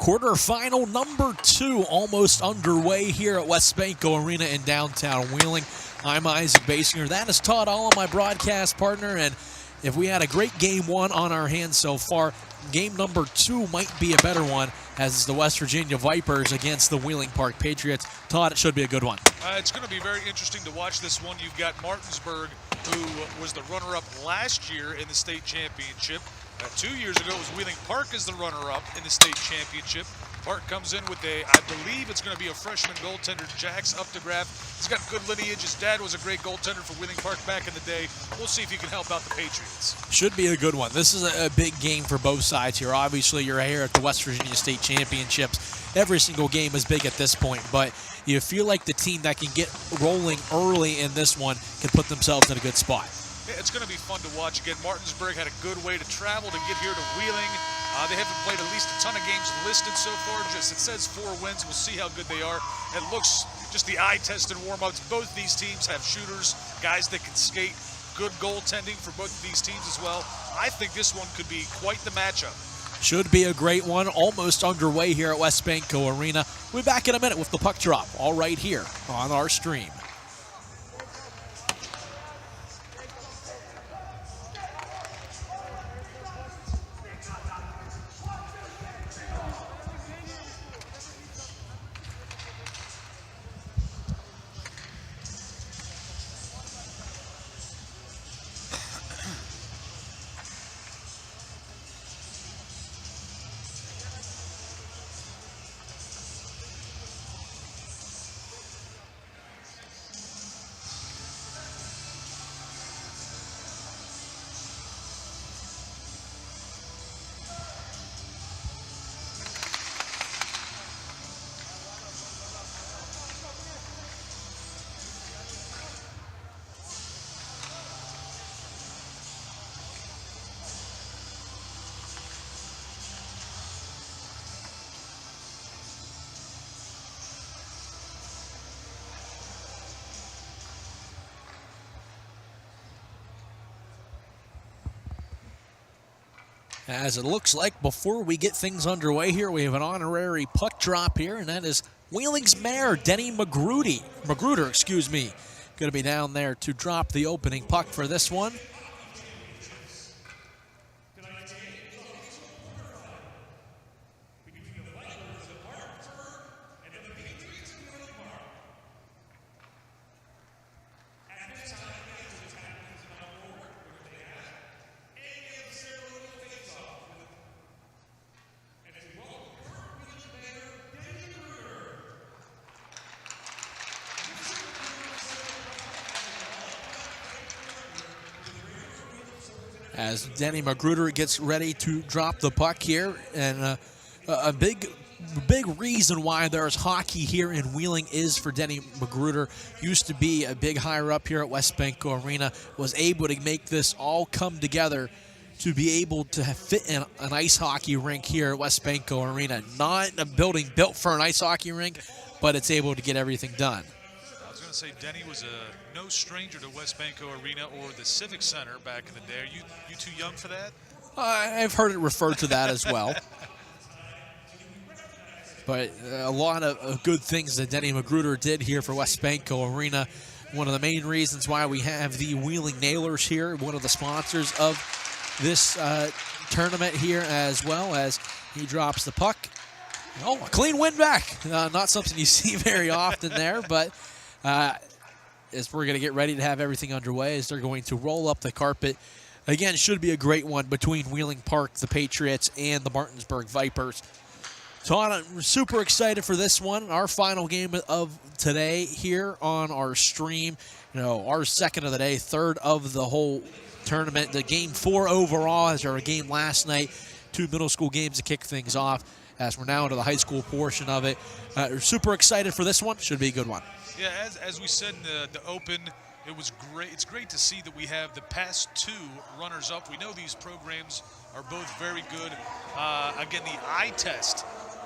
Quarterfinal number 2 almost underway here at Wesbanco Arena in downtown Wheeling. I'm Isaac Basinger. That is Todd Allen, my broadcast partner. And if we had a great game 1 on our hands so far, game number 2 might be a better one, as it's the West Virginia Vipers against the Wheeling Park Patriots. Todd, it should be a good one. It's going to be very interesting to watch this one. You've got Martinsburg, who was the runner-up last year in the state championship. 2 years ago, it was Wheeling Park as the runner-up in the state championship. Park comes in with I believe it's going to be a freshman goaltender, Jax Updegraff. He's got good lineage. His dad was a great goaltender for Wheeling Park back in the day. We'll see if he can help out the Patriots. Should be a good one. This is a big game for both sides here. Obviously, you're here at the West Virginia State Championships. Every single game is big at this point, but you feel like the team that can get rolling early in this one can put themselves in a good spot. It's going to be fun to watch. Again, Martinsburg had a good way to travel to get here to Wheeling. They haven't played at least a ton of games listed so far. It says 4 wins. We'll see how good they are. It looks just the eye test and warm-ups. Both these teams have shooters, guys that can skate. Good goaltending for both of these teams as well. I think this one could be quite the matchup. Should be a great one. Almost underway here at Wesbanco Arena. We'll be back in a minute with the puck drop, all right here on our stream. As it looks like, before we get things underway here, we have an honorary puck drop here, and that is Wheeling's mayor, Denny Magruder, going to be down there to drop the opening puck for this one. As Denny Magruder gets ready to drop the puck here, and a big reason why there's hockey here in Wheeling is for Denny Magruder. Used to be a big higher up here at Wesbanco Arena, was able to make this all come together to be able to fit in an ice hockey rink here at Wesbanco Arena. Not a building built for an ice hockey rink, but it's able to get everything done. I was going to say Denny was no stranger to Wesbanco Arena or the Civic Center back in the day. Are you too young for that? I've heard it referred to that as well. But a lot of good things that Denny Magruder did here for Wesbanco Arena. One of the main reasons why we have the Wheeling Nailers here, one of the sponsors of this tournament here, as well as he drops the puck. Oh, a clean win back. Not something you see very often there, but as we're going to get ready to have everything underway, as they're going to roll up the carpet. Again, should be a great one between Wheeling Park, the Patriots, and the Martinsburg Vipers. Todd, I'm super excited for this one, our final game of today here on our stream. Our second of the day, third of the whole tournament. The game 4 overall, as our game last night. 2 middle school games to kick things off, as we're now into the high school portion of it. We're super excited for this one. Should be a good one. Yeah, as we said in the open, it was great. It's great to see that we have the past 2 runners-up. We know these programs are both very good. Again, the eye test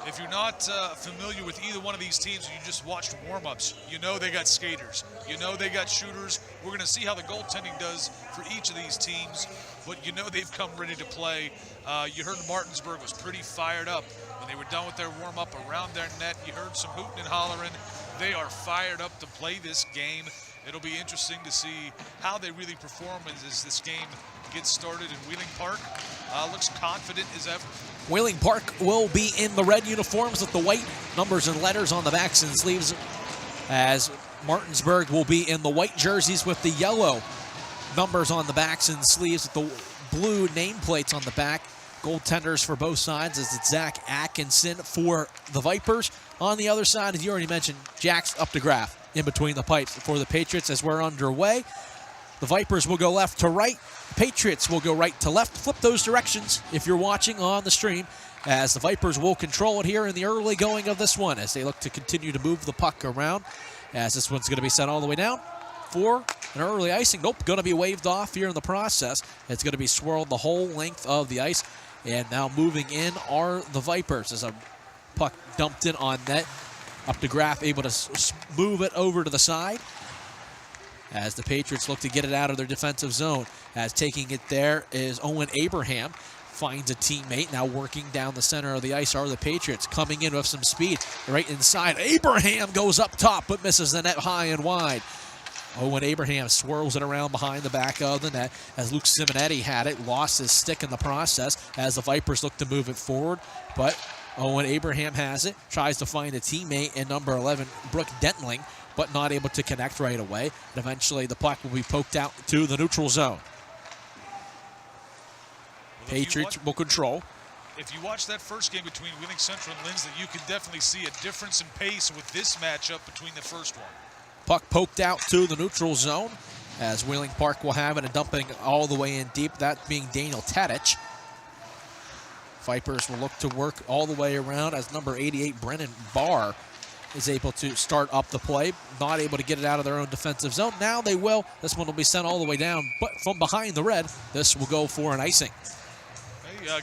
If you're not familiar with either one of these teams and you just watched warm-ups, you know they got skaters. You know they got shooters. We're going to see how the goaltending does for each of these teams, but you know they've come ready to play. You heard Martinsburg was pretty fired up when they were done with their warm-up around their net. You heard some hooting and hollering. They are fired up to play this game. It'll be interesting to see how they really perform as this game gets started in Wheeling Park. Looks confident as ever. Wheeling Park will be in the red uniforms with the white numbers and letters on the backs and sleeves, as Martinsburg will be in the white jerseys with the yellow numbers on the backs and sleeves with the blue nameplates on the back. Goaltenders for both sides as it's Zach Atkinson for the Vipers. On the other side, as you already mentioned, Jack's up to Graff in between the pipes for the Patriots as we're underway. The Vipers will go left to right. Patriots will go right to left. Flip those directions if you're watching on the stream, as the Vipers will control it here in the early going of this one as they look to continue to move the puck around, as this one's going to be sent all the way down for an early icing. Nope, going to be waved off here in the process. It's going to be swirled the whole length of the ice, and now moving in are the Vipers as a puck dumped in on net. Up to Graff, able to move it over to the side as the Patriots look to get it out of their defensive zone. As taking it there is Owen Abraham. Finds a teammate. Now working down the center of the ice are the Patriots. Coming in with some speed right inside. Abraham goes up top but misses the net high and wide. Owen Abraham swirls it around behind the back of the net as Luke Simonetti had it. Lost his stick in the process as the Vipers look to move it forward. But Owen Abraham has it. Tries to find a teammate in number 11, Brooke Dentling, but not able to connect right away. And eventually the puck will be poked out to the neutral zone. Patriots will control. If you watch that first game between Wheeling Central and Lindsley, you can definitely see a difference in pace with this matchup between the first one. Puck poked out to the neutral zone as Wheeling Park will have it and dumping all the way in deep, that being Daniel Tadich. Vipers will look to work all the way around as number 88, Brennan Barr, is able to start up the play. Not able to get it out of their own defensive zone. Now they will. This one will be sent all the way down, but from behind the red, this will go for an icing.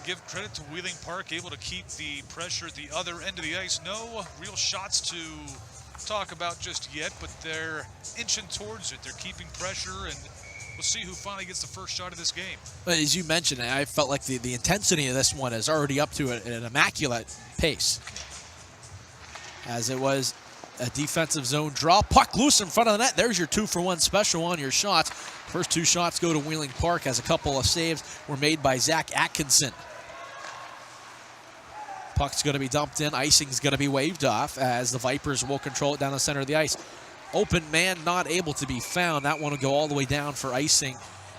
Give credit to Wheeling Park, able to keep the pressure at the other end of the ice. No real shots to talk about just yet, but they're inching towards it. They're keeping pressure, and we'll see who finally gets the first shot of this game. But as you mentioned, I felt like the intensity of this one is already up to an immaculate pace, as it was a defensive zone draw. Puck loose in front of the net. There's your 2-for-1 special on your shots. First two shots go to Wheeling Park as a couple of saves were made by Zach Atkinson. Puck's going to be dumped in. Icing's going to be waved off as the Vipers will control it down the center of the ice. Open man not able to be found. That one will go all the way down for icing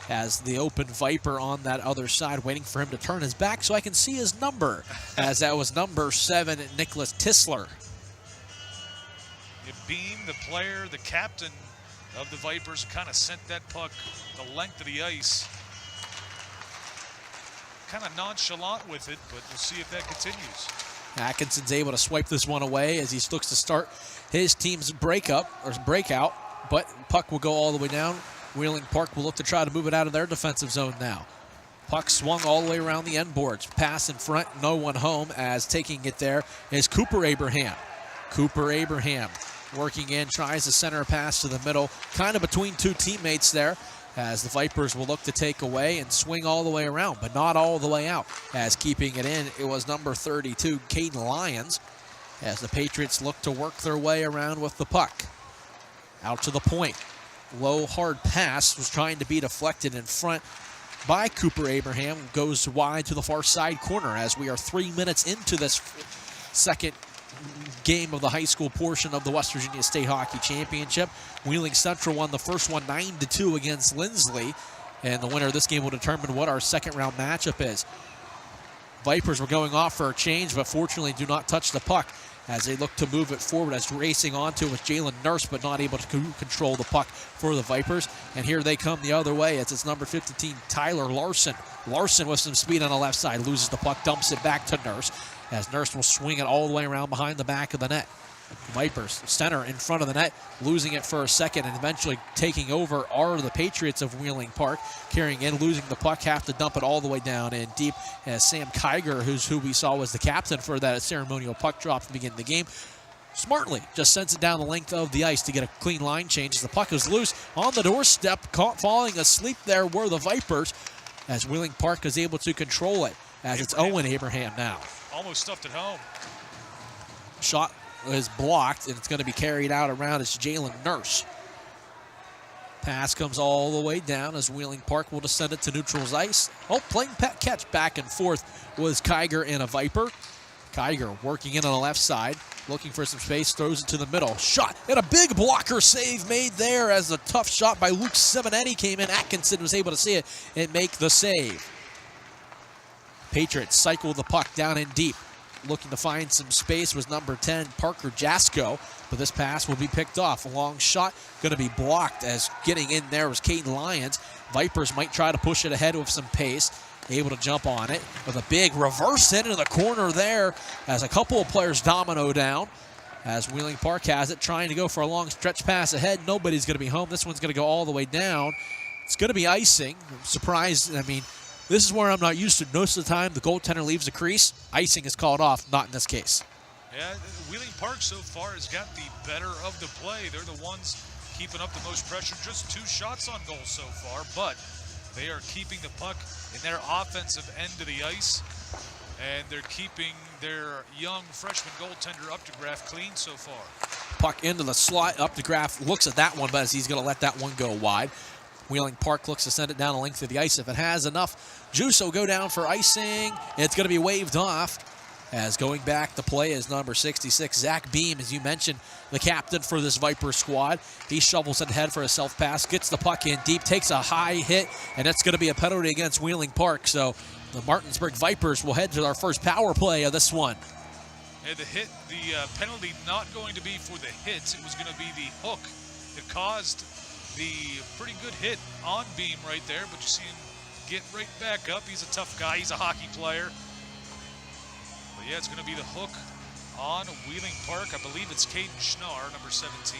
as the open Viper on that other side waiting for him to turn his back so I can see his number, as that was number 7, Nicholas Tisler. Beam, the player, the captain of the Vipers, kind of sent that puck the length of the ice. Kind of nonchalant with it, but we'll see if that continues. Atkinson's able to swipe this one away as he looks to start his team's breakout, but puck will go all the way down. Wheeling Park will look to try to move it out of their defensive zone now. Puck swung all the way around the end boards. Pass in front, no one home, as taking it there is Cooper Abraham. Cooper Abraham working in, tries to center a pass to the middle, kind of between two teammates there, as the Vipers will look to take away and swing all the way around, but not all the way out. As keeping it in, it was number 32, Caden Lyons, as the Patriots look to work their way around with the puck. Out to the point. Low, hard pass was trying to be deflected in front by Cooper Abraham. Goes wide to the far side corner as we are 3 minutes into this second game of the high school portion of the West Virginia State Hockey Championship. Wheeling Central won the first one 9-2 against Lindsley, and the winner of this game will determine what our second round matchup is. Vipers were going off for a change, but fortunately do not touch the puck as they look to move it forward, as racing onto it with Jalen Nurse, but not able to control the puck for the Vipers. And here they come the other way. It's number 15, Tyler Larson. Larson with some speed on the left side, loses the puck, dumps it back to Nurse, as Nurse will swing it all the way around behind the back of the net. Vipers center in front of the net, losing it for a second, and eventually taking over are the Patriots of Wheeling Park. Carrying in, losing the puck, have to dump it all the way down and deep as Sam Kiger, who we saw was the captain for that ceremonial puck drop at the beginning of the game, smartly just sends it down the length of the ice to get a clean line change as the puck is loose on the doorstep. Falling asleep there were the Vipers as Wheeling Park is able to control it as it's Owen Abraham now. Almost stuffed it home. Shot is blocked, and it's going to be carried out around as Jalen Nurse. Pass comes all the way down as Wheeling Park will just send it to neutral's ice. Playing catch back and forth was Kiger and a Viper. Kiger working in on the left side, looking for some space, throws it to the middle. Shot, and a big blocker save made there as a tough shot by Luke Simonetti came in. Atkinson was able to see it and make the save. Patriots cycle the puck down in deep. Looking to find some space was number 10, Parker Jasko, but this pass will be picked off. A long shot going to be blocked as getting in there was Caden Lyons. Vipers might try to push it ahead with some pace. Able to jump on it with a big reverse hit into the corner there as a couple of players domino down. As Wheeling Park has it, trying to go for a long stretch pass ahead. Nobody's going to be home. This one's going to go all the way down. It's going to be icing. I'm surprised. I mean, this is where I'm not used to. Most of the time, the goaltender leaves the crease. Icing is called off, not in this case. Yeah, Wheeling Park so far has got the better of the play. They're the ones keeping up the most pressure. Just 2 shots on goal so far, but they are keeping the puck in their offensive end of the ice, and they're keeping their young freshman goaltender Updegraff clean so far. Puck into the slot. Updegraff looks at that one, but he's going to let that one go wide. Wheeling Park looks to send it down the length of the ice. If it has enough juice, will go down for icing. It's going to be waved off. As going back to play is number 66, Zach Beam, as you mentioned, the captain for this Viper squad. He shovels it ahead for a self-pass, gets the puck in deep, takes a high hit, and that's going to be a penalty against Wheeling Park. So the Martinsburg Vipers will head to our first power play of this one. And the penalty not going to be for the hits. It was going to be the hook that caused the pretty good hit on Beam right there, but you see him get right back up. He's a tough guy. He's a hockey player. But yeah, it's going to be the hook on Wheeling Park. I believe it's Caden Schnarr, number 17.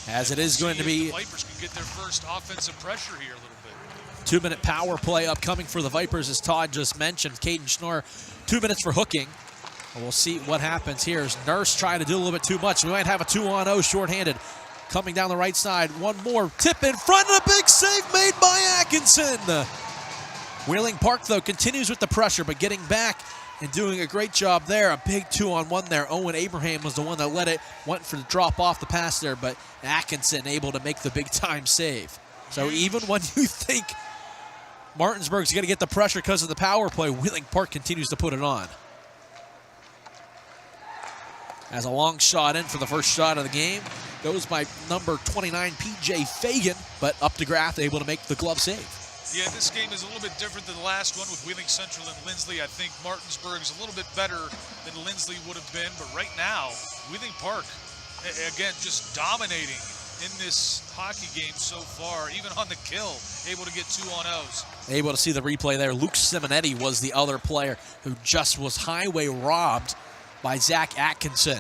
As it is going to be, the Vipers can get their first offensive pressure here a little bit. 2-minute power play upcoming for the Vipers, as Todd just mentioned. Caden Schnarr, 2 minutes for hooking. We'll see what happens here as Nurse trying to do a little bit too much. We might have a 2-on-0 shorthanded. Coming down the right side, one more tip in front, and a big save made by Atkinson. Wheeling Park, though, continues with the pressure, but getting back and doing a great job there. A big 2-on-1 there. Owen Abraham was the one that led it, went for the drop off the pass there, but Atkinson able to make the big-time save. So even when you think Martinsburg's going to get the pressure because of the power play, Wheeling Park continues to put it on. As a long shot in for the first shot of the game. Goes by number 29, P.J. Fagan, but Updegraff able to make the glove save. Yeah, this game is a little bit different than the last one with Wheeling Central and Lindsley. I think Martinsburg is a little bit better than Lindsley would have been, but right now, Wheeling Park, again, just dominating in this hockey game so far, even on the kill, able to get 2-on-0s. Able to see the replay there. Luke Simonetti was the other player who just was highway robbed by Zach Atkinson.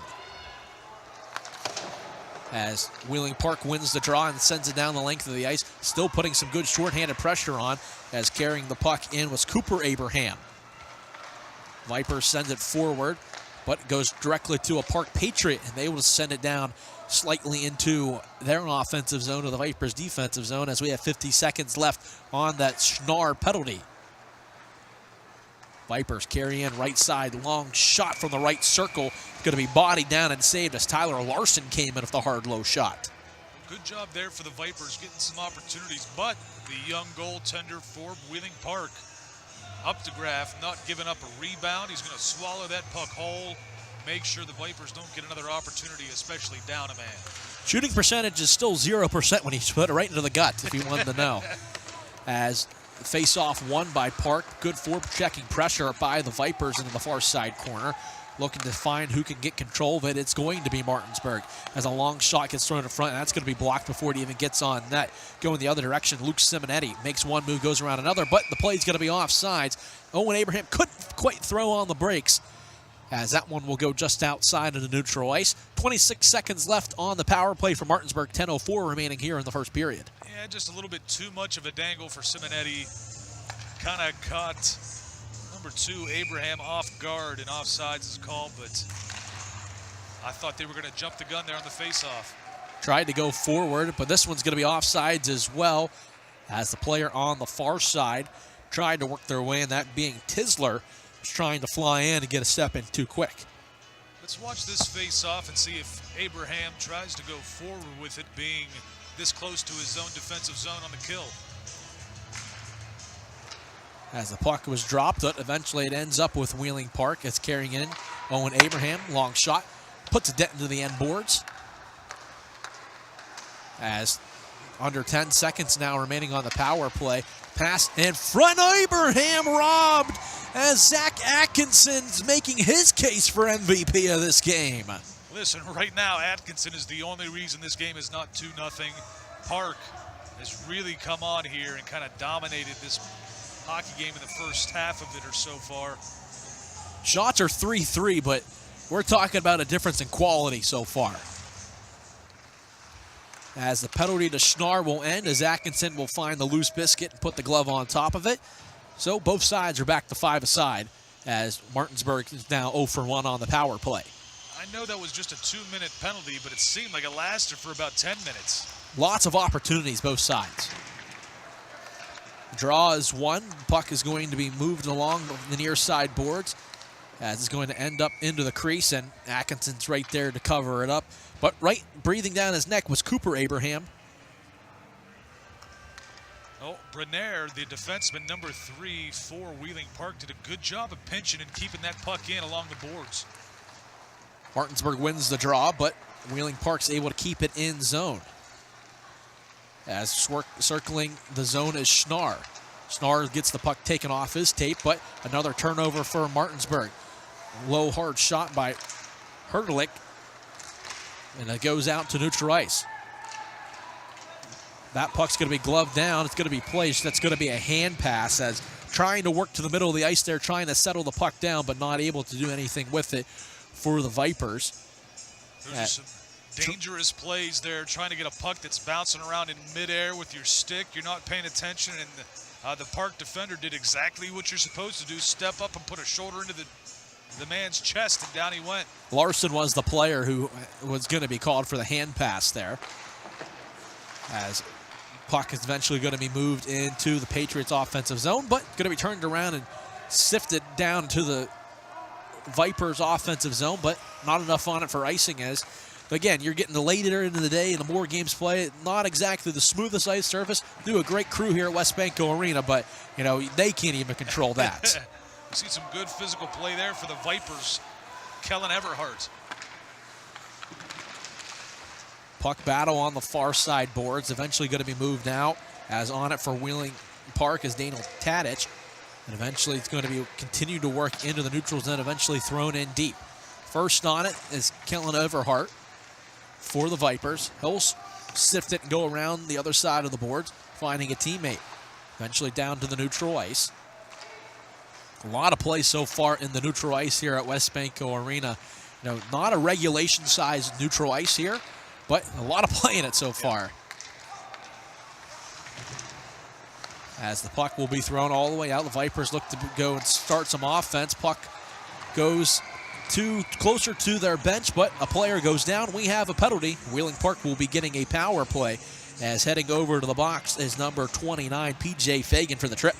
As Wheeling Park wins the draw and sends it down the length of the ice, still putting some good shorthanded pressure on, as carrying the puck in was Cooper Abraham. Vipers sends it forward, but goes directly to a Park Patriot, and they will send it down slightly into their offensive zone or the Vipers' defensive zone as we have 50 seconds left on that Schnarr penalty. Vipers carry in right side, long shot from the right circle. Going to be bodied down and saved as Tyler Larson came in with the hard low shot. Good job there for the Vipers getting some opportunities, but the young goaltender for Wheeling Park, Updegraff, not giving up a rebound. He's going to swallow that puck whole, make sure the Vipers don't get another opportunity, especially down a man. Shooting percentage is still 0% when he's put it right into the gut, if you wanted to know. As face-off won by Park. Good forechecking pressure by the Vipers into the far side corner. Looking to find who can get control of it. It's going to be Martinsburg as a long shot gets thrown in front, and that's going to be blocked before it even gets on net. Going the other direction, Luke Simonetti makes one move, goes around another, but the play's going to be offsides. Owen Abraham couldn't quite throw on the brakes as that one will go just outside of the neutral ice. 26 seconds left on the power play for Martinsburg, 10:04 remaining here in the first period. Yeah, just a little bit too much of a dangle for Simonetti. Kind of caught number 2, Abraham, off guard, and offsides is called, but I thought they were going to jump the gun there on the faceoff. Tried to go forward, but this one's going to be offsides as well, as the player on the far side tried to work their way in, that being Tisler, was trying to fly in and get a step in too quick. Let's watch this face-off and see if Abraham tries to go forward with it, being this close to his own defensive zone on the kill. As the puck was dropped, but eventually it ends up with Wheeling Park. It's carrying in Owen Abraham, long shot, puts a dent into the end boards. As under 10 seconds now remaining on the power play. Pass in front, Abraham robbed, as Zach Atkinson's making his case for MVP of this game. Listen, right now Atkinson is the only reason this game is not 2-0. Park has really come on here and kind of dominated this hockey game in the first half of it or so far. Shots are 3-3, but we're talking about a difference in quality so far. As the penalty to Schnarr will end, as Atkinson will find the loose biscuit and put the glove on top of it. So both sides are back to 5-a-side, as Martinsburg is now 0 for 1 on the power play. I know that was just a 2-minute penalty, but it seemed like it lasted for about 10 minutes. Lots of opportunities, both sides. Draw is won. Puck is going to be moved along the near side boards, as it's going to end up into the crease, and Atkinson's right there to cover it up. But right breathing down his neck was Cooper Abraham. Oh, Brenner, the defenseman, number 3 for Wheeling Park, did a good job of pinching and keeping that puck in along the boards. Martinsburg wins the draw, but Wheeling Park's able to keep it in zone. As circling the zone is Schnarr. Schnarr gets the puck taken off his tape, but another turnover for Martinsburg. Low, hard shot by Hertlich, and it goes out to neutral ice. That puck's going to be gloved down. It's going to be placed. That's going to be a hand pass, as trying to work to the middle of the ice there, trying to settle the puck down, but not able to do anything with it for the Vipers. There's some dangerous plays there, trying to get a puck that's bouncing around in midair with your stick. You're not paying attention, and the Park defender did exactly what you're supposed to do, step up and put a shoulder into the man's chest, and down he went. Larson was the player who was going to be called for the hand pass there, as puck is eventually going to be moved into the Patriots offensive zone, but going to be turned around and sifted down to the Vipers offensive zone, but not enough on it for icing. As again, you're getting the later into the day and the more games play, not exactly the smoothest ice surface. Do a great crew here at Westbanco Arena, but you know they can't even control that. You see some good physical play there for the Vipers. Kellen Everhart. Puck battle on the far side boards, eventually going to be moved out, as on it for Wheeling Park is Daniel Tadich. And eventually it's going to be continue to work into the neutral zone, eventually thrown in deep. First on it is Kellen Everhart for the Vipers. He'll sift it and go around the other side of the boards, finding a teammate. Eventually down to the neutral ice. A lot of play so far in the neutral ice here at Westbanco Arena. You know, not a regulation-sized neutral ice here, but a lot of play in it so far. As the puck will be thrown all the way out, the Vipers look to go and start some offense. Puck goes closer to their bench, but a player goes down. We have a penalty. Wheeling Park will be getting a power play, as heading over to the box is number 29, P.J. Fagan, for the trip.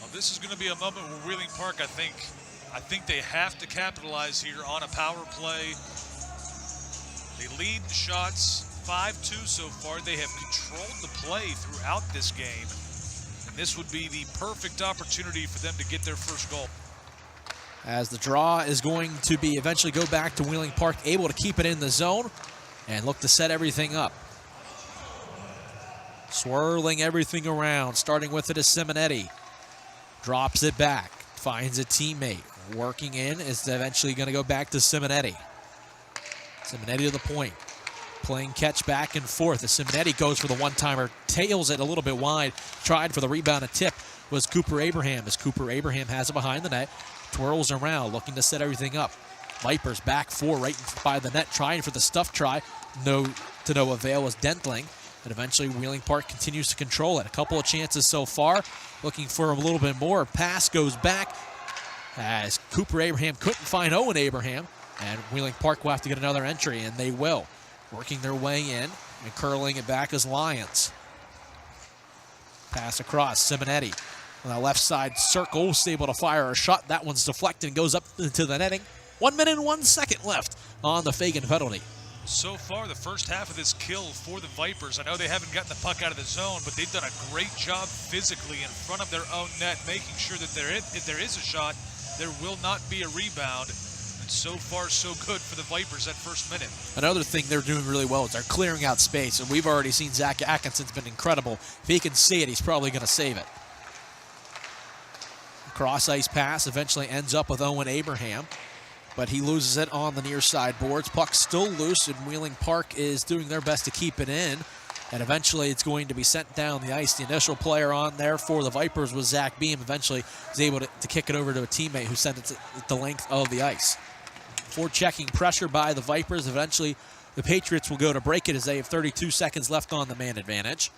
Well, this is going to be a moment where Wheeling Park, I think they have to capitalize here on a power play. They lead in shots 5-2 so far. They have controlled the play throughout this game, and this would be the perfect opportunity for them to get their first goal. As the draw is going to be eventually go back to Wheeling Park, able to keep it in the zone and look to set everything up. Swirling everything around, starting with it is Simonetti. Drops it back, finds a teammate. Working in is eventually going to go back to Simonetti. Simonetti to the point. Playing catch back and forth as Simonetti goes for the one-timer, tails it a little bit wide, tried for the rebound and tip. was Cooper Abraham, as Cooper Abraham has it behind the net, twirls around, looking to set everything up. Vipers back four right by the net, trying for the stuff try. No avail as Dentling. And eventually Wheeling Park continues to control it. A couple of chances so far, looking for a little bit more. Pass goes back as Cooper Abraham couldn't find Owen Abraham. And Wheeling Park will have to get another entry, and they will. Working their way in and curling it back as Lions. Pass across, Simonetti on the left side circle, was able to fire a shot. That one's deflected and goes up into the netting. 1 minute and 1 second left on the Fagan penalty. So far, the first half of this kill for the Vipers, I know they haven't gotten the puck out of the zone, but they've done a great job physically in front of their own net, making sure that if there is a shot, there will not be a rebound. And so far, so good for the Vipers that first minute. Another thing they're doing really well is they're clearing out space, and we've already seen Zach Atkinson's been incredible. If he can see it, he's probably going to save it. Cross-ice pass eventually ends up with Owen Abraham, but he loses it on the near side boards. Puck's still loose, and Wheeling Park is doing their best to keep it in, and eventually it's going to be sent down the ice. The initial player on there for the Vipers was Zach Beam. Eventually was able to kick it over to a teammate who sent it to the length of the ice. Forechecking pressure by the Vipers. Eventually the Patriots will go to break it as they have 32 seconds left on the man advantage.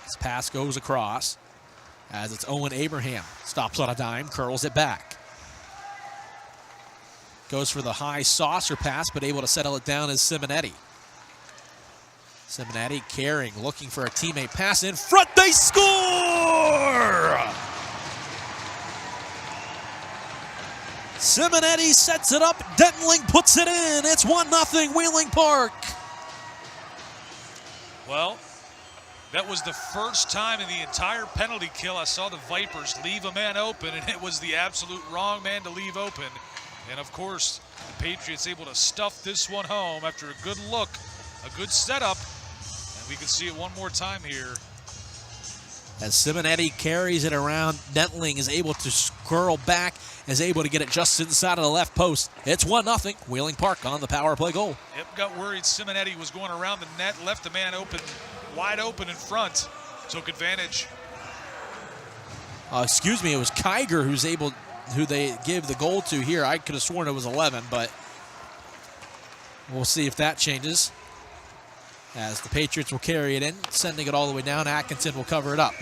This pass goes across as it's Owen Abraham. Stops on a dime, curls it back. Goes for the high saucer pass, but able to settle it down is Simonetti. Simonetti carrying, looking for a teammate. Pass in front, they score! Simonetti sets it up, Dentling puts it in. It's 1-0 Wheeling Park. Well, that was the first time in the entire penalty kill I saw the Vipers leave a man open, and it was the absolute wrong man to leave open. And of course, the Patriots able to stuff this one home after a good look, a good setup, and we can see it one more time here. As Simonetti carries it around, Dentling is able to curl back, is able to get it just inside of the left post. It's 1-0 Wheeling Park on the power play goal. Yep, got worried Simonetti was going around the net, left the man open, wide open in front, took advantage. Excuse me, it was Kiger who they give the goal to here. I could have sworn it was 11, but we'll see if that changes. As the Patriots will carry it in, sending it all the way down. Atkinson will cover it up.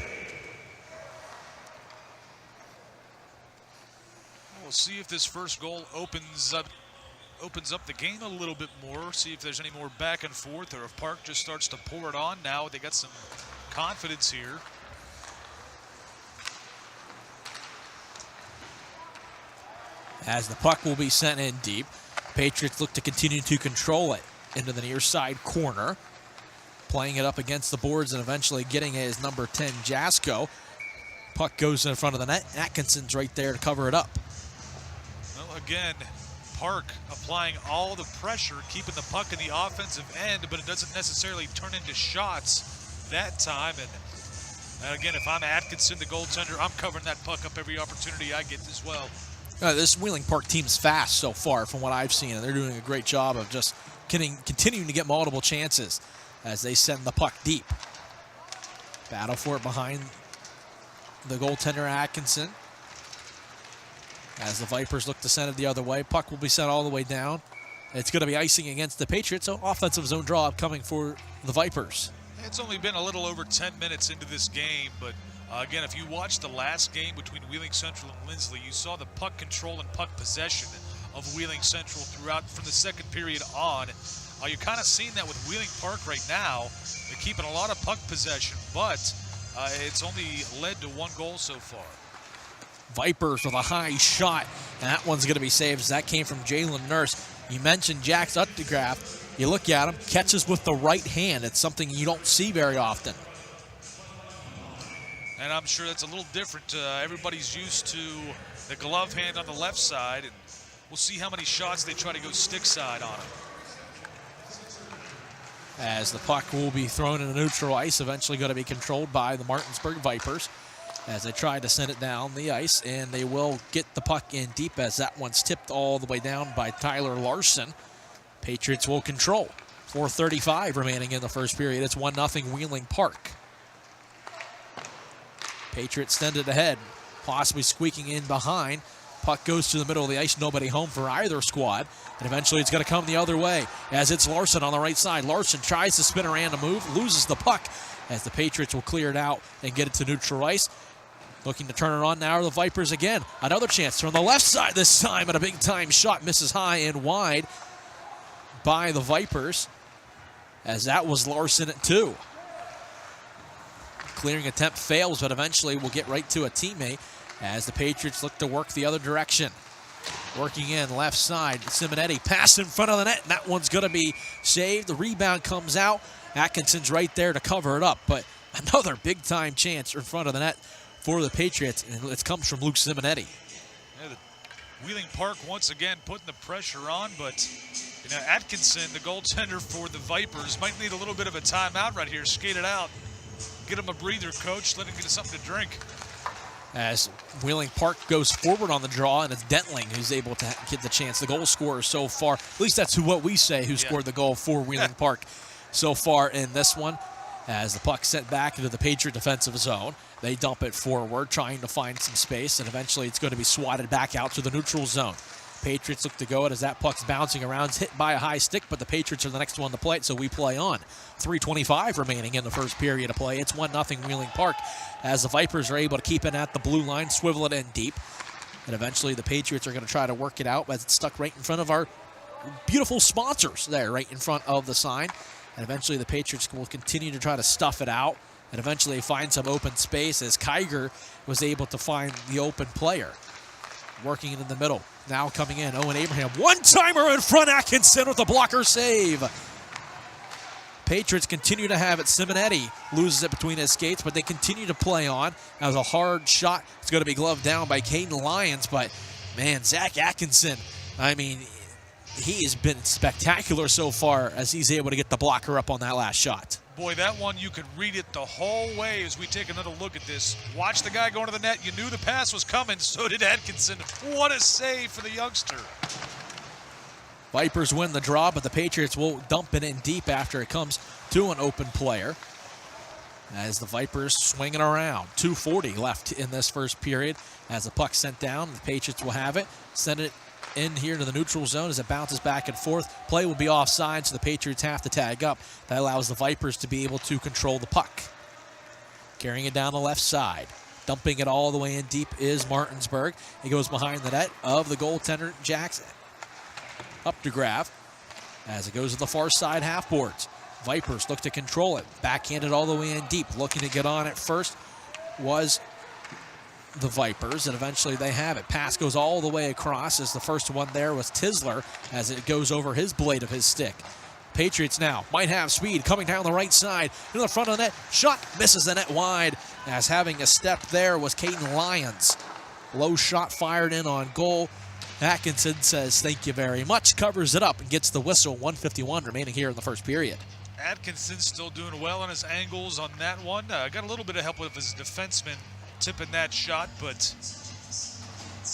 We'll see if this first goal opens up the game a little bit more. See if there's any more back and forth, or if Park just starts to pour it on now. They got some confidence here. As the puck will be sent in deep, Patriots look to continue to control it into the near side corner. Playing it up against the boards and eventually getting it is number 10, Jasko. Puck goes in front of the net. Atkinson's right there to cover it up. Well, again, Park applying all the pressure, keeping the puck in the offensive end, but it doesn't necessarily turn into shots that time. And again, if I'm Atkinson, the goaltender, I'm covering that puck up every opportunity I get as well. This Wheeling Park team's fast so far from what I've seen, and they're doing a great job of just continuing to get multiple chances as they send the puck deep. Battle for it behind the goaltender Atkinson. As the Vipers look to send it the other way, puck will be sent all the way down. It's going to be icing against the Patriots, so offensive zone draw upcoming for the Vipers. It's only been a little over 10 minutes into this game, but again, if you watched the last game between Wheeling Central and Lindsley, you saw the puck control and puck possession of Wheeling Central throughout from the second period on. You're kind of seeing that with Wheeling Park right now. They're keeping a lot of puck possession, but it's only led to one goal so far. Vipers with a high shot, and that one's going to be saved as that came from Jalen Nurse. You mentioned Jack Utdegraff. You look at him, catches with the right hand. It's something you don't see very often. And I'm sure that's a little different. Everybody's used to the glove hand on the left side, and we'll see how many shots they try to go stick side on him. As the puck will be thrown into neutral ice, eventually going to be controlled by the Martinsburg Vipers as they try to send it down the ice, and they will get the puck in deep as that one's tipped all the way down by Tyler Larson. Patriots will control. 4:35 remaining in the first period. It's 1-0 Wheeling Park. Patriots send it ahead, possibly squeaking in behind. Puck goes to the middle of the ice, nobody home for either squad. And eventually it's going to come the other way as it's Larson on the right side. Larson tries to spin around to move, loses the puck as the Patriots will clear it out and get it to neutral ice. Looking to turn it on now are the Vipers again. Another chance from the left side this time, and a big-time shot misses high and wide by the Vipers, as that was Larson at 2. Clearing attempt fails, but eventually will get right to a teammate as the Patriots look to work the other direction. Working in left side, Simonetti pass in front of the net, and that one's going to be saved. The rebound comes out. Atkinson's right there to cover it up, but another big-time chance in front of the net for the Patriots, and it comes from Luke Simonetti. Yeah, Wheeling Park once again putting the pressure on, but Atkinson, the goaltender for the Vipers, might need a little bit of a timeout right here. Skate it out. Get him a breather, coach. Let him get something to drink. As Wheeling Park goes forward on the draw, and it's Dentling who's able to get the chance. The goal scorer so far, at least that's what we say, who scored the goal for Wheeling Park so far in this one. As the puck sent back into the Patriot defensive zone, they dump it forward, trying to find some space, and eventually it's going to be swatted back out to the neutral zone. Patriots look to go it as that puck's bouncing around. It's hit by a high stick, but the Patriots are the next one to play it, so we play on. 3:25 remaining in the first period of play. It's 1-0 Wheeling Park as the Vipers are able to keep it at the blue line, swivel it in deep. And eventually the Patriots are going to try to work it out as it's stuck right in front of our beautiful sponsors there, right in front of the sign. And eventually the Patriots will continue to try to stuff it out. And eventually they find some open space as Kiger was able to find the open player. Working it in the middle. Now coming in, Owen Abraham. One-timer in front, Atkinson with a blocker save. Patriots continue to have it. Simonetti loses it between his skates, but they continue to play on. That was a hard shot. It's going to be gloved down by Caden Lyons, but, man, Zach Atkinson, I mean, he has been spectacular so far as he's able to get the blocker up on that last shot. Boy, that one, you could read it the whole way as we take another look at this. Watch the guy going to the net. You knew the pass was coming. So did Atkinson. What a save for the youngster. Vipers win the draw, but the Patriots will dump it in deep after it comes to an open player. As the Vipers swinging around. 2:40 left in this first period. As the puck sent down, the Patriots will have it. Send it in here to the neutral zone as it bounces back and forth. Play will be offside, so the Patriots have to tag up. That allows the Vipers to be able to control the puck. Carrying it down the left side. Dumping it all the way in deep is Martinsburg. He goes behind the net of the goaltender, Jackson. Up to grab as it goes to the far side half boards. Vipers look to control it. Backhanded all the way in deep. Looking to get on it first was the Vipers, and eventually they have it. Pass goes all the way across as the first one there was Tisler as it goes over his blade of his stick. Patriots now might have speed coming down the right side into the front of the net. Shot misses the net wide as having a step there was Caden Lyons. Low shot fired in on goal. Atkinson says thank you very much, covers it up and gets the whistle. 1:51 remaining here in the first period. Atkinson still doing well on his angles on that one. Got a little bit of help with his defenseman tipping that shot, but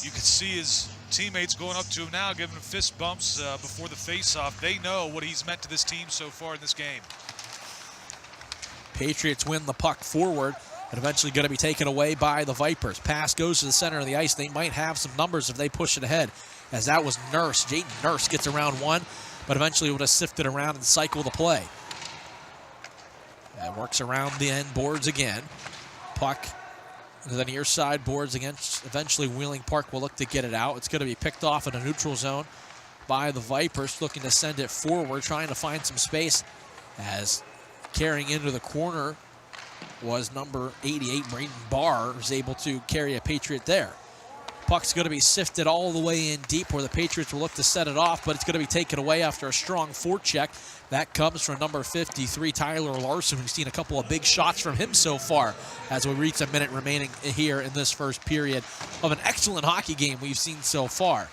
you can see his teammates going up to him now, giving him fist bumps before the face-off. They know what he's meant to this team so far in this game. Patriots win the puck forward, and eventually going to be taken away by the Vipers. Pass goes to the center of the ice. They might have some numbers if they push it ahead, as that was Nurse. Jaden Nurse gets around one, but eventually would have sifted around and cycle the play. That works around the end boards again. Puck to the near side boards against. Eventually Wheeling Park will look to get it out. It's going to be picked off in a neutral zone by the Vipers, looking to send it forward, trying to find some space, as carrying into the corner was number 88, Braden Barr, who's able to carry a Patriot there. Puck's going to be sifted all the way in deep where the Patriots will look to set it off, but it's going to be taken away after a strong forecheck. That comes from number 53, Tyler Larson. We've seen a couple of big shots from him so far as we reach a minute remaining here in this first period of an excellent hockey game we've seen so far.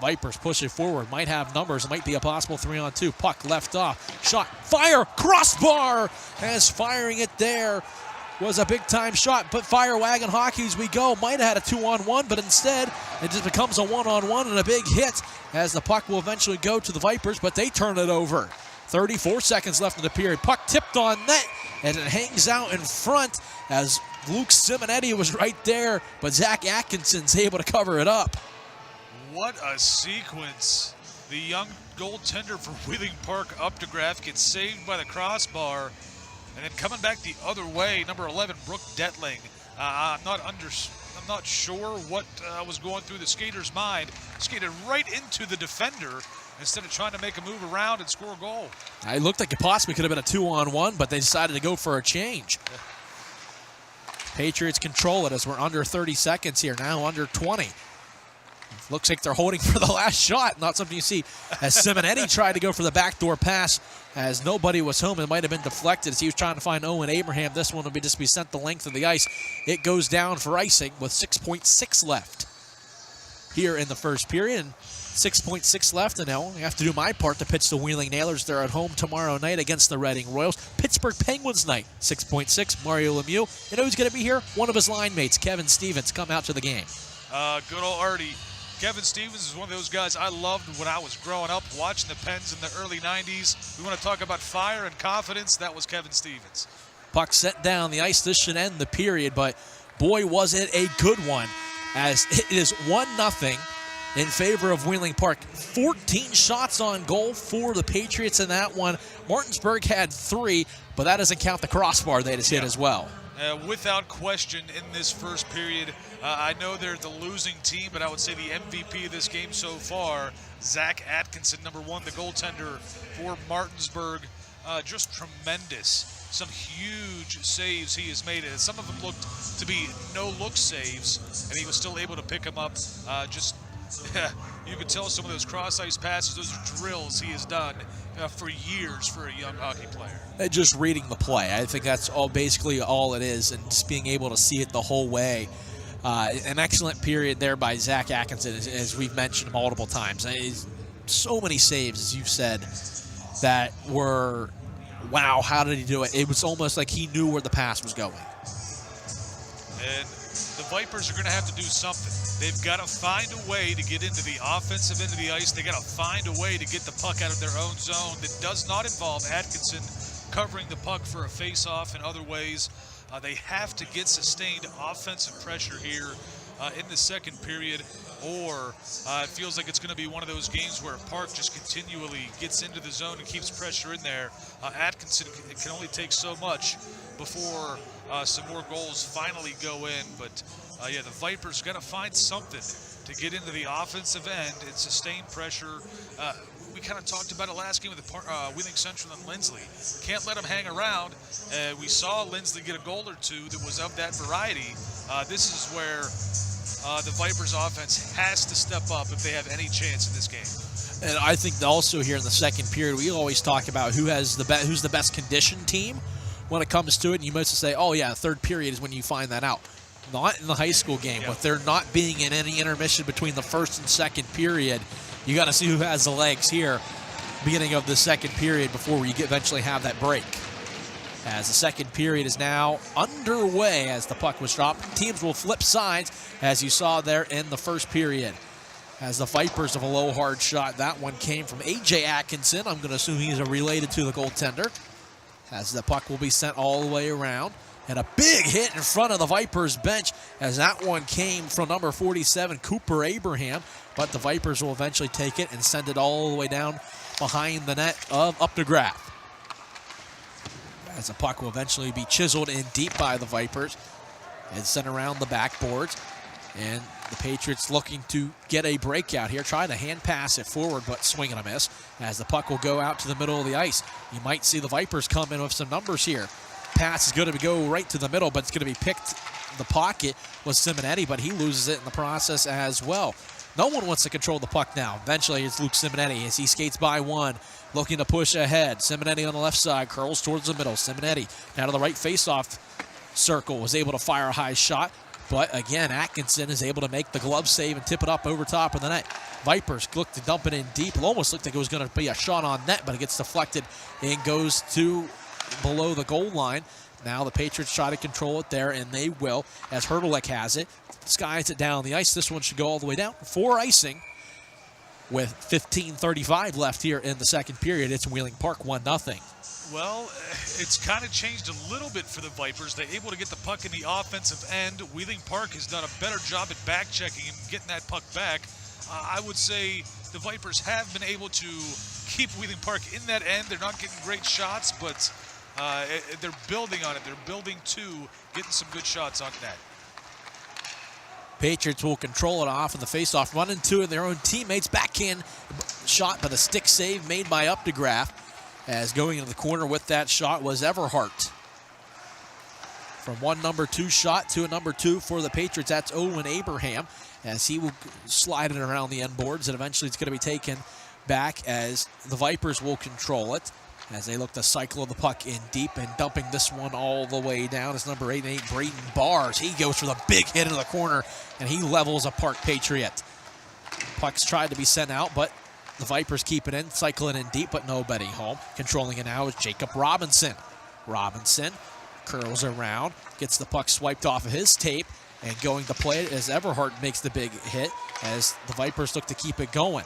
Vipers push it forward, might have numbers. It might be a possible 3-on-2. Puck left off. Shot, fire, crossbar, as firing it there was a big-time shot. But Fire Wagon Hockey as we go. Might have had a 2-on-1, but instead it just becomes a 1-on-1 and a big hit as the puck will eventually go to the Vipers, but they turn it over. 34 seconds left in the period. Puck tipped on net, and it hangs out in front as Luke Simonetti was right there, but Zach Atkinson's able to cover it up. What a sequence. The young goaltender for Wheeling Park, Updegraff, gets saved by the crossbar. And then coming back the other way, number 11, Brooke Detling. I'm not sure what was going through the skater's mind. Skated right into the defender instead of trying to make a move around and score a goal. It looked like it possibly could have been a 2-on-1, but they decided to go for a change. Patriots control it as we're under 30 seconds here, now under 20. Looks like they're holding for the last shot. Not something you see as Simonetti tried to go for the backdoor pass as nobody was home. It might have been deflected as he was trying to find Owen Abraham. This one will just be sent the length of the ice. It goes down for icing with 6.6 left here in the first period. And 6.6 left, and now I have to do my part to pitch the Wheeling Nailers. They're at home tomorrow night against the Reading Royals. Pittsburgh Penguins night, 6.6. Mario Lemieux. You know who's going to be here? One of his line mates, Kevin Stevens, come out to the game. Good old Artie. Kevin Stevens is one of those guys I loved when I was growing up, watching the Pens in the early 90s. We want to talk about fire and confidence. That was Kevin Stevens. Puck set down the ice. This should end the period, but boy, was it a good one, as it is 1-0 in favor of Wheeling Park. 14 shots on goal for the Patriots in that one. Martinsburg had 3, but that doesn't count the crossbar they just hit as well. Without question in this first period, I know they're the losing team, but I would say the MVP of this game so far, Zach Atkinson, number 1, the goaltender for Martinsburg, just tremendous. Some huge saves he has made, and some of them looked to be no-look saves, and he was still able to pick them up. You could tell some of those cross-ice passes, those are drills he has done for years for a young hockey player. Just reading the play. I think that's basically all it is, and just being able to see it the whole way. An excellent period there by Zach Atkinson, as we've mentioned multiple times. So many saves, as you've said, that were, wow, how did he do it? It was almost like he knew where the pass was going. And the Vipers are going to have to do something. They've got to find a way to get into the offensive end of the ice. They've got to find a way to get the puck out of their own zone that does not involve Atkinson covering the puck for a face-off in other ways. They have to get sustained offensive pressure here in the second period, or it feels like it's going to be one of those games where Park just continually gets into the zone and keeps pressure in there. Atkinson can only take so much before some more goals finally go in, but yeah, the Vipers got to find something to get into the offensive end and sustain pressure. We kind of talked about it last game with the Wheeling Central and Lindsley. Can't let them hang around. We saw Lindsley get a goal or two that was of that variety. This is where the Vipers offense has to step up if they have any chance in this game. And I think also here in the second period, we always talk about who's the best conditioned team when it comes to it. And you mostly say, oh yeah, third period is when you find that out. Not in the high school game, with there not being in any intermission between the first and second period. You got to see who has the legs here, beginning of the second period, before we eventually have that break. As the second period is now underway, as the puck was dropped, teams will flip sides, as you saw there in the first period. As the Vipers have a low hard shot, that one came from A.J. Atkinson. I'm going to assume he's related to the goaltender. As the puck will be sent all the way around. And a big hit in front of the Vipers bench, as that one came from number 47, Cooper Abraham. But the Vipers will eventually take it and send it all the way down behind the net of Updegraff. As the puck will eventually be chiseled in deep by the Vipers and sent around the backboards. And the Patriots looking to get a breakout here, trying to hand pass it forward, but swing and a miss. As the puck will go out to the middle of the ice. You might see the Vipers come in with some numbers here. Pass is going to go right to the middle, but it's going to be picked. The pocket was Simonetti, but he loses it in the process as well. No one wants to control the puck now. Eventually, it's Luke Simonetti as he skates by one, looking to push ahead. Simonetti on the left side, curls towards the middle. Simonetti down to the right face-off circle, was able to fire a high shot. But again, Atkinson is able to make the glove save and tip it up over top of the net. Vipers look to dump it in deep. It almost looked like it was going to be a shot on net, but it gets deflected and goes to below the goal line. Now the Patriots try to control it there, and they will, as Hrdlicek has it. Skies it down the ice. This one should go all the way down for icing. With 15:35 left here in the second period, it's Wheeling Park 1-0. Well, it's kind of changed a little bit for the Vipers. They're able to get the puck in the offensive end. Wheeling Park has done a better job at back checking and getting that puck back. I would say the Vipers have been able to keep Wheeling Park in that end. They're not getting great shots, but they're building on it. They're building to getting some good shots on net. Patriots will control it off of the faceoff, run into their own teammates. Backhand shot, but a stick save made by Updegraff. As going into the corner with that shot was Everhart. From one number 2 shot to a number 2 for the Patriots, that's Owen Abraham, as he will slide it around the end boards, and eventually it's going to be taken back as the Vipers will control it, as they look to cycle the puck in deep, and dumping this one all the way down is number 8, Braden Bars. He goes for the big hit into the corner, and he levels a Park Patriot. Puck's tried to be sent out, but the Vipers keep it in, cycle it in deep, but nobody home. Controlling it now is Jacob Robinson. Robinson curls around, gets the puck swiped off of his tape, and going to play it as Everhart makes the big hit, as the Vipers look to keep it going.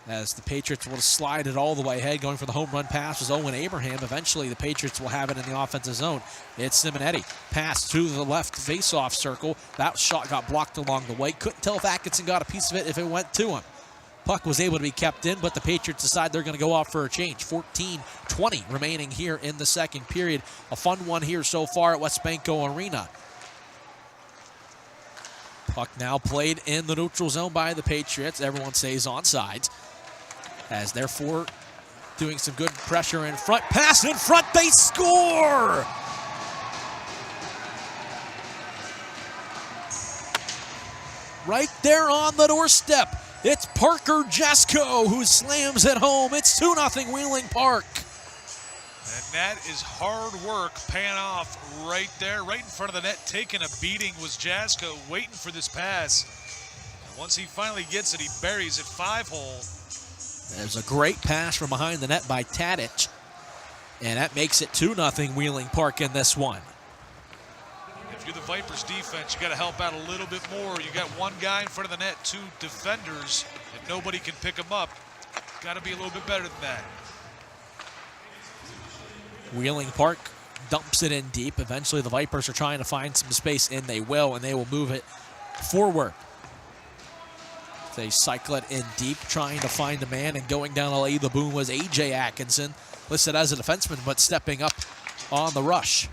As the Patriots will slide it all the way ahead, going for the home run pass was Owen Abraham. Eventually, the Patriots will have it in the offensive zone. It's Simonetti. Pass to the left face-off circle. That shot got blocked along the way. Couldn't tell if Atkinson got a piece of it if it went to him. Puck was able to be kept in, but the Patriots decide they're going to go off for a change. 14-20 remaining here in the second period. A fun one here so far at Wesbanco Arena. Puck now played in the neutral zone by the Patriots. Everyone stays on sides, as therefore doing some good pressure in front. Pass in front, they score! Right there on the doorstep. It's Parker Jasko who slams it home. It's 2-0 Wheeling Park. And that is hard work paying off right there, right in front of the net. Taking a beating was Jasko, waiting for this pass. And once he finally gets it, he buries it 5-hole. There's a great pass from behind the net by Tadic, and that makes it 2-0 Wheeling Park in this one. If you're the Vipers defense, you got to help out a little bit more. You got one guy in front of the net, 2 defenders, and nobody can pick them up. Got to be a little bit better than that. Wheeling Park dumps it in deep. Eventually the Vipers are trying to find some space, and they will move it forward. They cycle it in deep, trying to find a man, and going down to lay the boom was A.J. Atkinson, listed as a defenseman, but stepping up on the rush.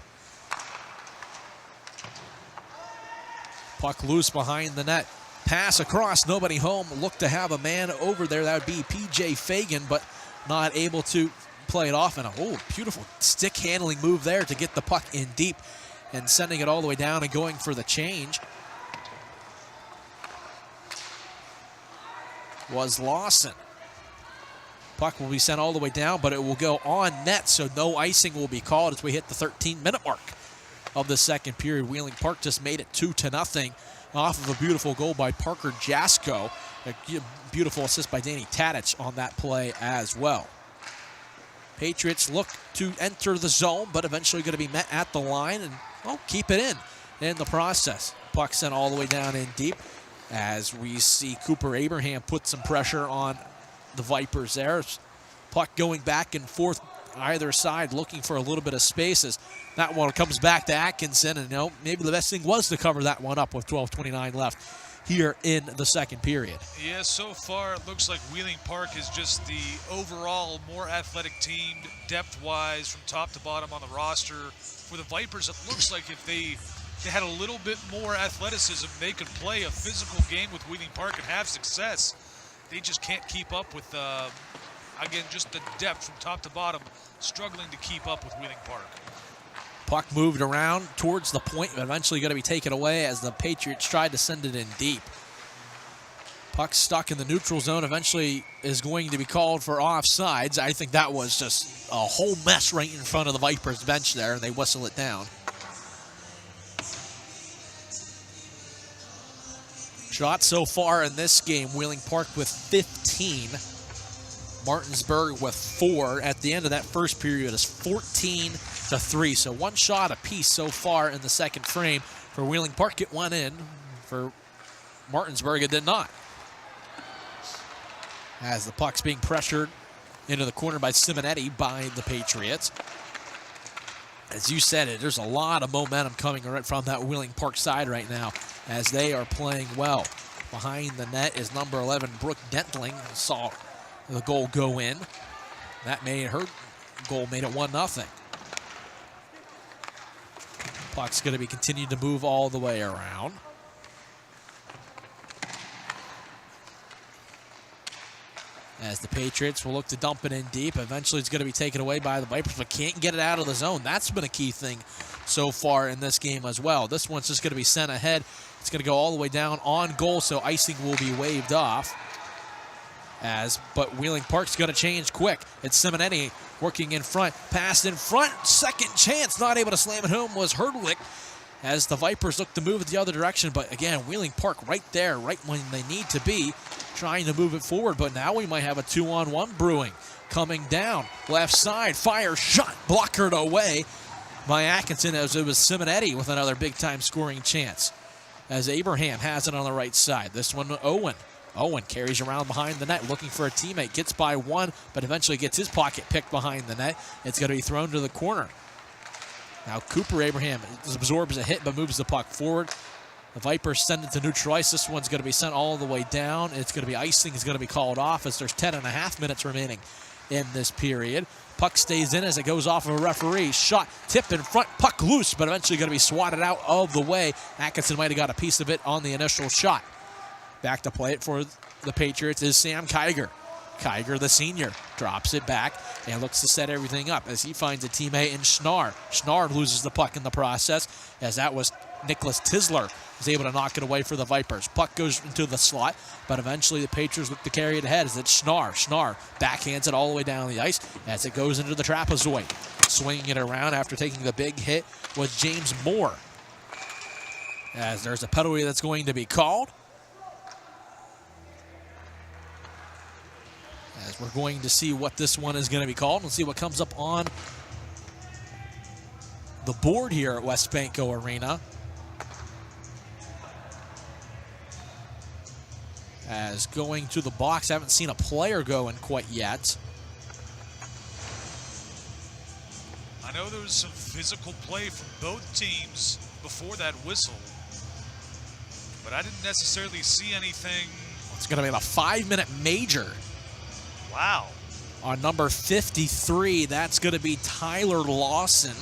Puck loose behind the net. Pass across, nobody home. Look to have a man over there. That would be P.J. Fagan, but not able to play it off. And a beautiful stick handling move there to get the puck in deep and sending it all the way down and going for the change was Lawson. Puck will be sent all the way down, but it will go on net, so no icing will be called as we hit the 13-minute mark of the second period. Wheeling Park just made it 2-0 off of a beautiful goal by Parker Jasko. A beautiful assist by Danny Tadic on that play as well. Patriots look to enter the zone, but eventually going to be met at the line and keep it in the process. Puck sent all the way down in deep, as we see Cooper Abraham put some pressure on the Vipers there. Puck going back and forth either side, looking for a little bit of space, as that one comes back to Atkinson, and maybe the best thing was to cover that one up with 12:29 left here in the second period. Yeah, so far it looks like Wheeling Park is just the overall more athletic team, depth-wise, from top to bottom on the roster. For the Vipers, it looks like if they had a little bit more athleticism, they could play a physical game with Wheeling Park and have success. They just can't keep up with, again, just the depth from top to bottom, struggling to keep up with Wheeling Park. Puck moved around towards the point, but eventually going to be taken away as the Patriots tried to send it in deep. Puck stuck in the neutral zone, eventually is going to be called for offsides. I think that was just a whole mess right in front of the Vipers bench there, and they whistle it down. Shots so far in this game, Wheeling Park with 15. Martinsburg with 4. At the end of that first period, it's 14-3. So one shot apiece so far in the second frame. For Wheeling Park, it went in. For Martinsburg, it did not. As the puck's being pressured into the corner by Simonetti by the Patriots. As you said it, there's a lot of momentum coming right from that Wheeling Park side right now as they are playing well. Behind the net is number 11, Brooke Dentling. Saw the goal go in. That made her goal, made it 1-0. Puck's going to be continued to move all the way around. As the Patriots will look to dump it in deep. Eventually it's going to be taken away by the Vipers, but can't get it out of the zone. That's been a key thing so far in this game as well. This one's just going to be sent ahead. It's going to go all the way down on goal, so icing will be waved off. But Wheeling Park's going to change quick. It's Simonetti working in front. Pass in front. Second chance. Not able to slam it home was Herdwick as the Vipers look to move it the other direction. But again, Wheeling Park right there, right when they need to be, trying to move it forward. But now we might have a 2-on-1 brewing. Coming down, left side, fire shot, blockered away by Atkinson as it was Simonetti with another big-time scoring chance. As Abraham has it on the right side. This one, Owen. Owen carries around behind the net, looking for a teammate. Gets by one, but eventually gets his pocket picked behind the net. It's going to be thrown to the corner. Now Cooper Abraham absorbs a hit, but moves the puck forward. The Vipers send it to neutral ice. This one's going to be sent all the way down. It's going to be icing. It's going to be called off as there's 10.5 minutes remaining in this period. Puck stays in as it goes off of a referee. Shot, tip in front, puck loose, but eventually going to be swatted out of the way. Atkinson might have got a piece of it on the initial shot. Back to play it for the Patriots is Sam Kiger. Kiger, the senior, drops it back and looks to set everything up as he finds a teammate in Schnarr. Schnarr loses the puck in the process as that was Nicholas Tisler is able to knock it away for the Vipers. Puck goes into the slot, but eventually the Patriots look to carry it ahead as it's Schnarr. Schnarr backhands it all the way down the ice as it goes into the trapezoid. Swinging it around after taking the big hit was James Moore. As there's a penalty that's going to be called. As we're going to see what this one is going to be called. We'll see what comes up on the board here at West Banco Arena. As going to the box, I haven't seen a player go in quite yet. I know there was some physical play from both teams before that whistle, but I didn't necessarily see anything. It's going to be a 5-minute major. Wow. On number 53, that's going to be Tyler Larson,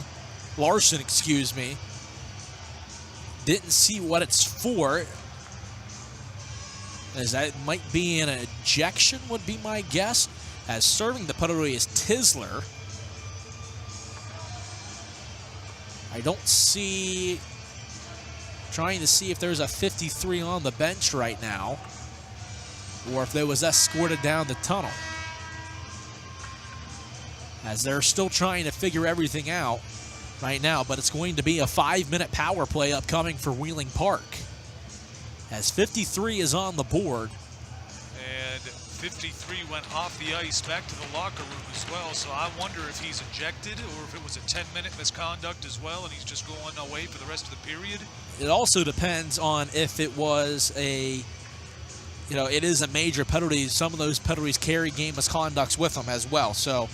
excuse me. Didn't see what it's for. As that might be an ejection would be my guess. As serving the penalty is Tisler. I don't see, trying to see if there's a 53 on the bench right now, or if there was escorted down the tunnel. As they're still trying to figure everything out right now, but it's going to be a 5-minute power play upcoming for Wheeling Park. As 53 is on the board. And 53 went off the ice back to the locker room as well, so I wonder if he's ejected or if it was a 10-minute misconduct as well and he's just going away for the rest of the period. It also depends on if it was a, it is a major penalty. Some of those penalties carry game misconducts with them as well, so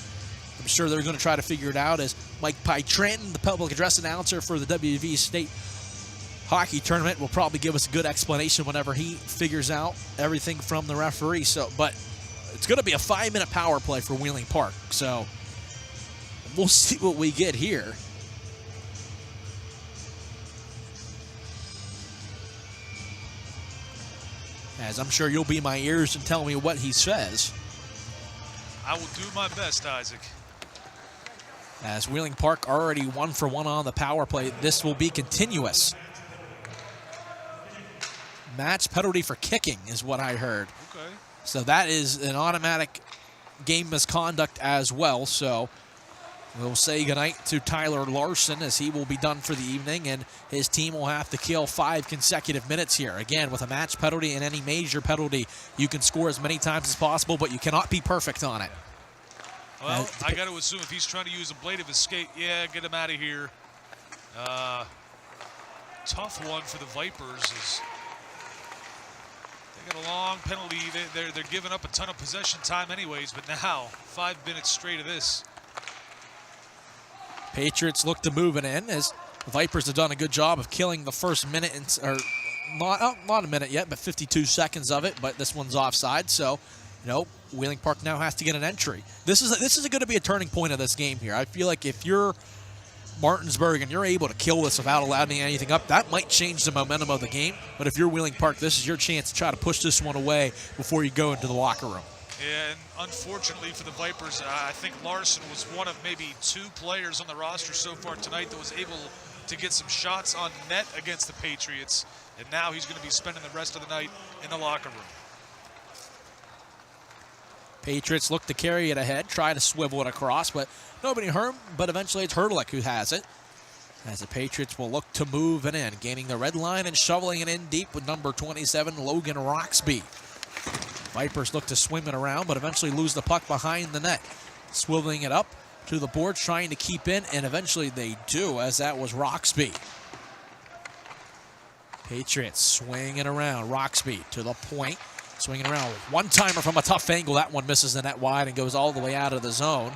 I'm sure they're going to try to figure it out. As Mike Pietranton, the public address announcer for the WVU State Hockey Tournament, will probably give us a good explanation whenever he figures out everything from the referee. But it's going to be a 5-minute power play for Wheeling Park. So we'll see what we get here. As I'm sure you'll be my ears and tell me what he says. I will do my best, Isaac. As Wheeling Park already 1-for-1 on the power play, this will be continuous. Match penalty for kicking is what I heard. Okay. So that is an automatic game misconduct as well. So we'll say goodnight to Tyler Larson as he will be done for the evening, and his team will have to kill 5 consecutive minutes here. Again, with a match penalty and any major penalty, you can score as many times as possible, but you cannot be perfect on it. Well, I got to assume if he's trying to use a blade of escape, get him out of here. Tough one for the Vipers as Got a long penalty. They're giving up a ton of possession time anyways, but now 5 minutes straight of this. Patriots look to move it in as the Vipers have done a good job of killing the first minute, or not a minute yet, but 52 seconds of it, but this one's offside, so, Wheeling Park now has to get an entry. This is going to be a turning point of this game here. I feel like if you're Martinsburg and you're able to kill this without allowing anything up, that might change the momentum of the game. But if you're Wheeling Park, this is your chance to try to push this one away before you go into the locker room. Yeah, and unfortunately for the Vipers, I think Larson was one of maybe 2 players on the roster so far tonight that was able to get some shots on net against the Patriots, and now he's going to be spending the rest of the night in the locker room. Patriots look to carry it ahead, try to swivel it across, but nobody hurt, but eventually it's Hrdlik who has it. As the Patriots will look to move it in, gaining the red line and shoveling it in deep with number 27, Logan Roxby. Vipers look to swim it around, but eventually lose the puck behind the net. Swiveling it up to the boards, trying to keep in, and eventually they do, as that was Roxby. Patriots swing it around. Roxby to the point. Swinging around. One-timer from a tough angle. That one misses the net wide and goes all the way out of the zone.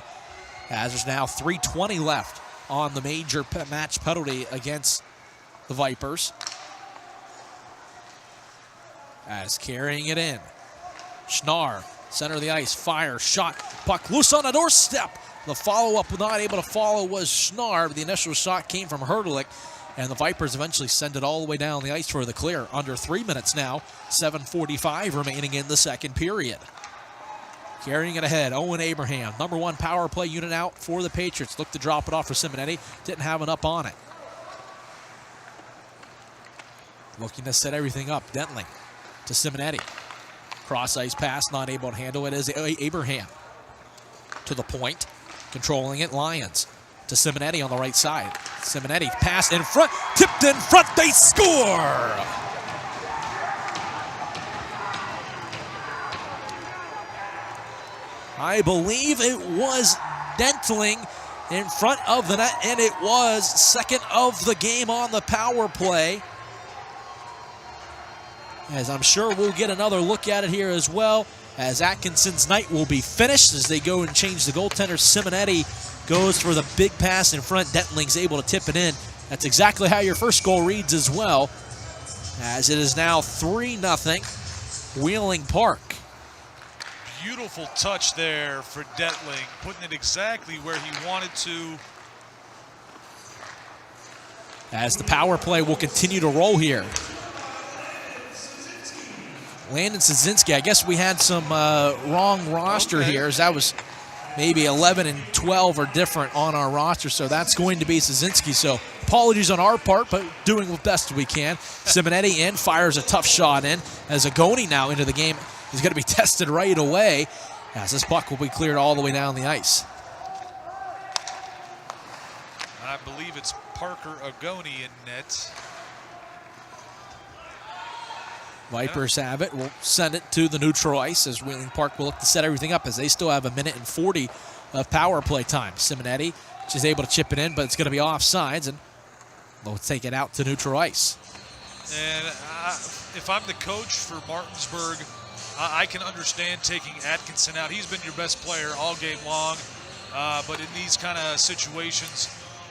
As there's now 3:20 left on the major match penalty against the Vipers. As carrying it in. Schnarr, center of the ice, fire, shot, puck loose on the doorstep. The follow-up not able to follow was Schnarr. The initial shot came from Hrdlik. And the Vipers eventually send it all the way down the ice for the clear. Under 3 minutes now, 7:45 remaining in the second period. Carrying it ahead, Owen Abraham, number 1 power play unit out for the Patriots. Looked to drop it off for Simonetti, didn't have an up on it. Looking to set everything up, Dentling to Simonetti. Cross-ice pass, not able to handle it, is Abraham. To the point, controlling it, Lions. To Simonetti on the right side. Simonetti pass in front, tipped in front, they score! I believe it was Dentling in front of the net, and it was second of the game on the power play. As I'm sure we'll get another look at it here as well, as Atkinson's night will be finished as they go and change the goaltender. Simonetti goes for the big pass in front. Dentling's able to tip it in. That's exactly how your first goal reads as well, as it is now 3-0 Wheeling Park. Beautiful touch there for Dentling, putting it exactly where he wanted to. As the power play will continue to roll here. Landon Szynski, I guess we had some wrong roster here, as that was maybe 11 and 12 are different on our roster, so that's going to be Szynski. So apologies on our part, but doing the best we can. Simonetti in, fires a tough shot in, as Agoni now into the game is going to be tested right away, as this puck will be cleared all the way down the ice. I believe it's Parker Agoni in net. Vipers have it. We'll send it to the neutral ice as Wheeling Park will look to set everything up, as they still have 1:40 of power play time. Simonetti is able to chip it in, but it's going to be offsides, and they'll take it out to neutral ice. And if I'm the coach for Martinsburg, I can understand taking Atkinson out. He's been your best player all game long, but in these kind of situations,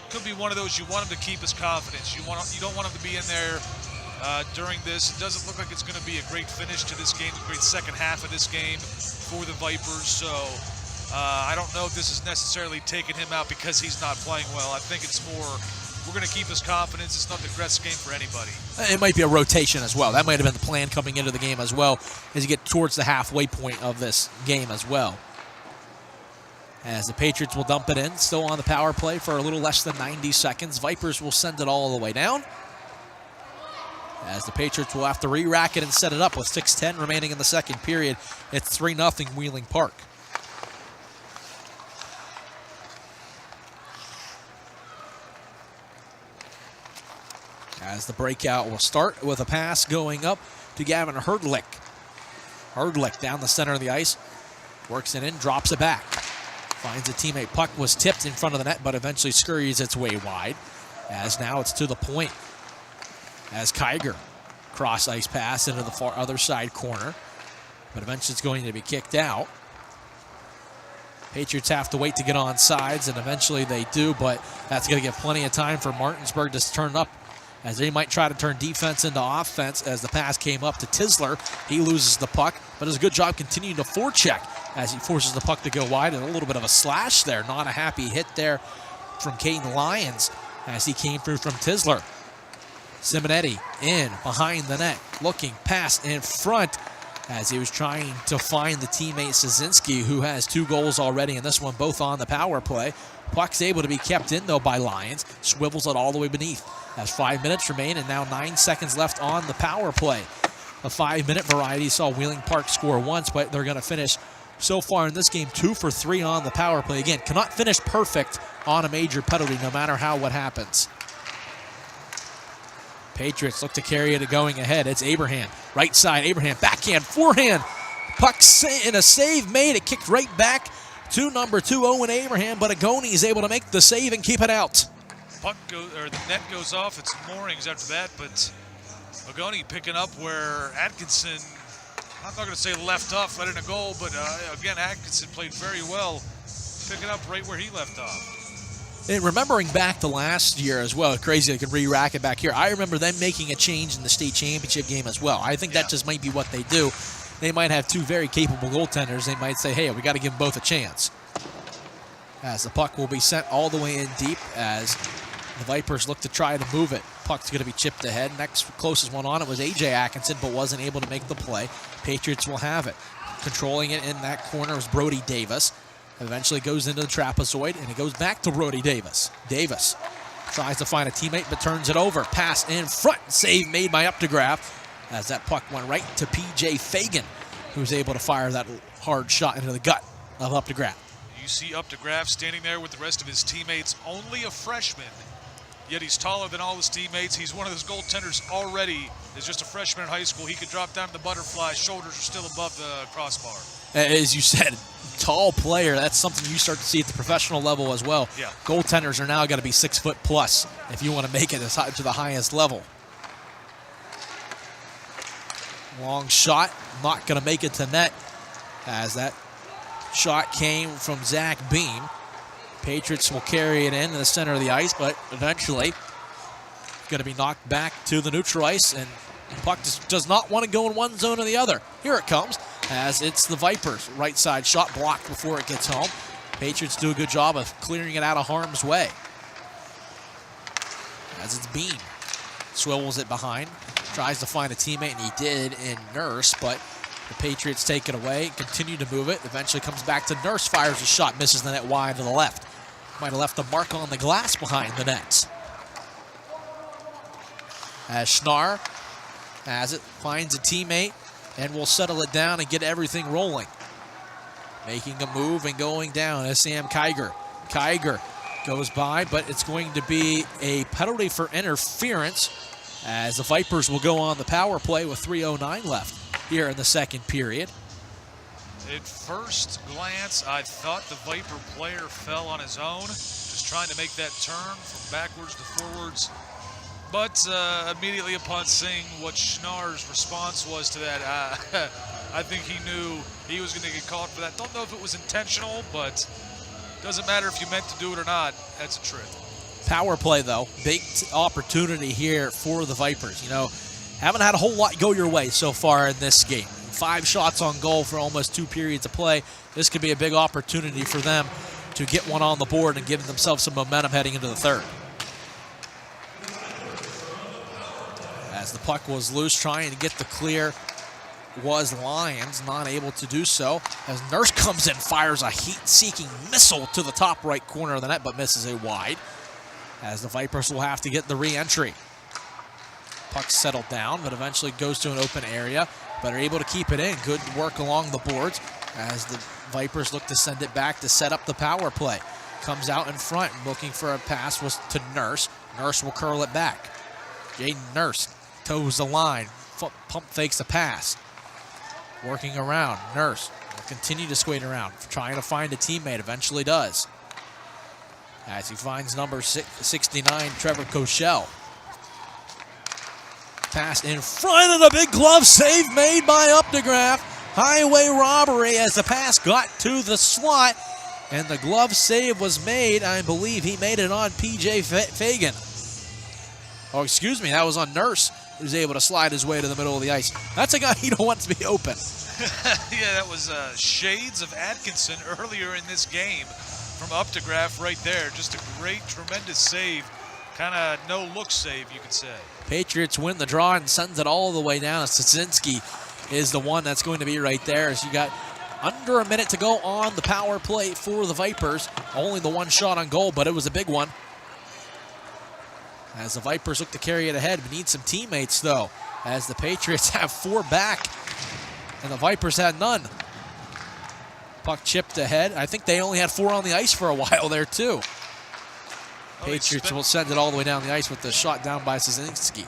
could be one of those you want him to keep his confidence. You don't want him to be in there during this. It doesn't look like it's going to be a great finish to this game, a great second half of this game for the Vipers. So I don't know if this is necessarily taking him out because he's not playing well. I think it's more, we're going to keep his confidence. It's not the best game for anybody. It might be a rotation as well. That might have been the plan coming into the game as well, as you get towards the halfway point of this game as well. As the Patriots will dump it in, still on the power play for a little less than 90 seconds. Vipers will send it all the way down, as the Patriots will have to re-rack it and set it up with 6:10 remaining in the second period. It's 3-0 Wheeling Park. As the breakout will start with a pass going up to Gavin Hrdlik. Hrdlik down the center of the ice, works it in, drops it back. Finds a teammate. Puck was tipped in front of the net, but eventually scurries its way wide. As now it's to the point. As Kiger Cross ice pass into the far other side corner. But eventually it's going to be kicked out. Patriots have to wait to get on sides, and eventually they do, but that's going to give plenty of time for Martinsburg to turn up, as they might try to turn defense into offense as the pass came up to Tisler. He loses the puck, but does a good job continuing to forecheck as he forces the puck to go wide, and a little bit of a slash there. Not a happy hit there from Caden Lyons as he came through from Tisler. Simonetti in behind the net, looking pass in front as he was trying to find the teammate Szynski, who has 2 goals already in this one, both on the power play. Puck's able to be kept in, though, by Lyons. Swivels it all the way beneath. Has 5 minutes remain and now 9 seconds left on the power play. The 5-minute variety saw Wheeling Park score once, but they're going to finish so far in this game 2 for 3 on the power play. Again, cannot finish perfect on a major penalty no matter what happens. Patriots look to carry it going ahead. It's Abraham. Right side, Abraham. Backhand, forehand. Puck in a save made. It kicked right back to number 2, Owen Abraham, but Agoni is able to make the save and keep it out. Puck goes, or the net goes off. It's moorings after that, but Agoni picking up where Atkinson, I'm not going to say left off, let in a goal, but again, Atkinson played very well, picking up right where he left off. And remembering back to last year as well, crazy they could re-rack it back here. I remember them making a change in the state championship game as well. I think that just might be what they do. They might have 2 very capable goaltenders. They might say, hey, we got to give them both a chance. As the puck will be sent all the way in deep as the Vipers look to try to move it. Puck's going to be chipped ahead. Next closest one on it was A.J. Atkinson, but wasn't able to make the play. Patriots will have it. Controlling it in that corner was Brody Davis. Eventually goes into the trapezoid, and it goes back to Brody Davis. Davis tries to find a teammate, but turns it over. Pass in front. Save made by Updegraff as that puck went right to P.J. Fagan, who was able to fire that hard shot into the gut of Updegraff. You see Updegraff standing there with the rest of his teammates, only a freshman, yet he's taller than all his teammates. He's one of those goaltenders already. Is just a freshman in high school. He could drop down to the butterfly. Shoulders are still above the crossbar. As you said, tall player. That's something you start to see at the professional level as well. Yeah. Goaltenders are now got to be 6 foot plus if you want to make it to the highest level. Long shot, not going to make it to net as that shot came from Zach Beam. Patriots will carry it in the center of the ice, but eventually going to be knocked back to the neutral ice, and the puck does not want to go in one zone or the other. Here it comes, as it's the Vipers. Right side shot blocked before it gets home. Patriots do a good job of clearing it out of harm's way. As it's Beam. Swivels it behind. Tries to find a teammate, and he did in Nurse, but the Patriots take it away, continue to move it. Eventually comes back to Nurse, fires a shot, misses the net wide to the left. Might have left a mark on the glass behind the nets. As Schnarr has it, finds a teammate, and will settle it down and get everything rolling. Making a move and going down is Sam Kiger. Kiger goes by, but it's going to be a penalty for interference as the Vipers will go on the power play with 3:09 left here in the second period. At first glance, I thought the Viper player fell on his own, just trying to make that turn from backwards to forwards. But immediately upon seeing what Schnarr's response was to that, I think he knew he was going to get caught for that. Don't know if it was intentional, but doesn't matter if you meant to do it or not. That's a trip. Power play, though. Big opportunity here for the Vipers. You know, haven't had a whole lot go your way so far in this game. 5 shots on goal for almost 2 periods of play. This could be a big opportunity for them to get one on the board and give themselves some momentum heading into the third. As the puck was loose, trying to get the clear was Lyons, not able to do so. As Nurse comes in, fires a heat-seeking missile to the top right corner of the net, but misses it wide. As the Vipers will have to get the re-entry. Puck settled down, but eventually goes to an open area, but are able to keep it in. Good work along the boards as the Vipers look to send it back to set up the power play. Comes out in front, looking for a pass was to Nurse. Nurse will curl it back. Jaden Nurse toes the line, pump fakes the pass. Working around, Nurse will continue to skate around, trying to find a teammate, eventually does. As he finds number 69, Trevor Koschel. pass in front of the big glove save made by Updegraff. Highway robbery as the pass got to the slot, and the glove save was made. I believe he made it on P.J. Fagan. Oh, excuse me, that was on Nurse, who's able to slide his way to the middle of the ice. That's a guy you don't want to be open. Yeah, that was shades of Atkinson earlier in this game from Updegraff right there. Just a great, tremendous save. Kind of no-look save, you could say. Patriots win the draw and sends it all the way down. Stasinski is the one that's going to be right there. So you got under a minute to go on the power play for the Vipers. Only the one shot on goal, but it was a big one. As the Vipers look to carry it ahead, we need some teammates, though, as the Patriots have 4 back, and the Vipers had none. Puck chipped ahead. I think they only had 4 on the ice for a while there, too. Patriots will send it all the way down the ice with the shot down by Stasinski.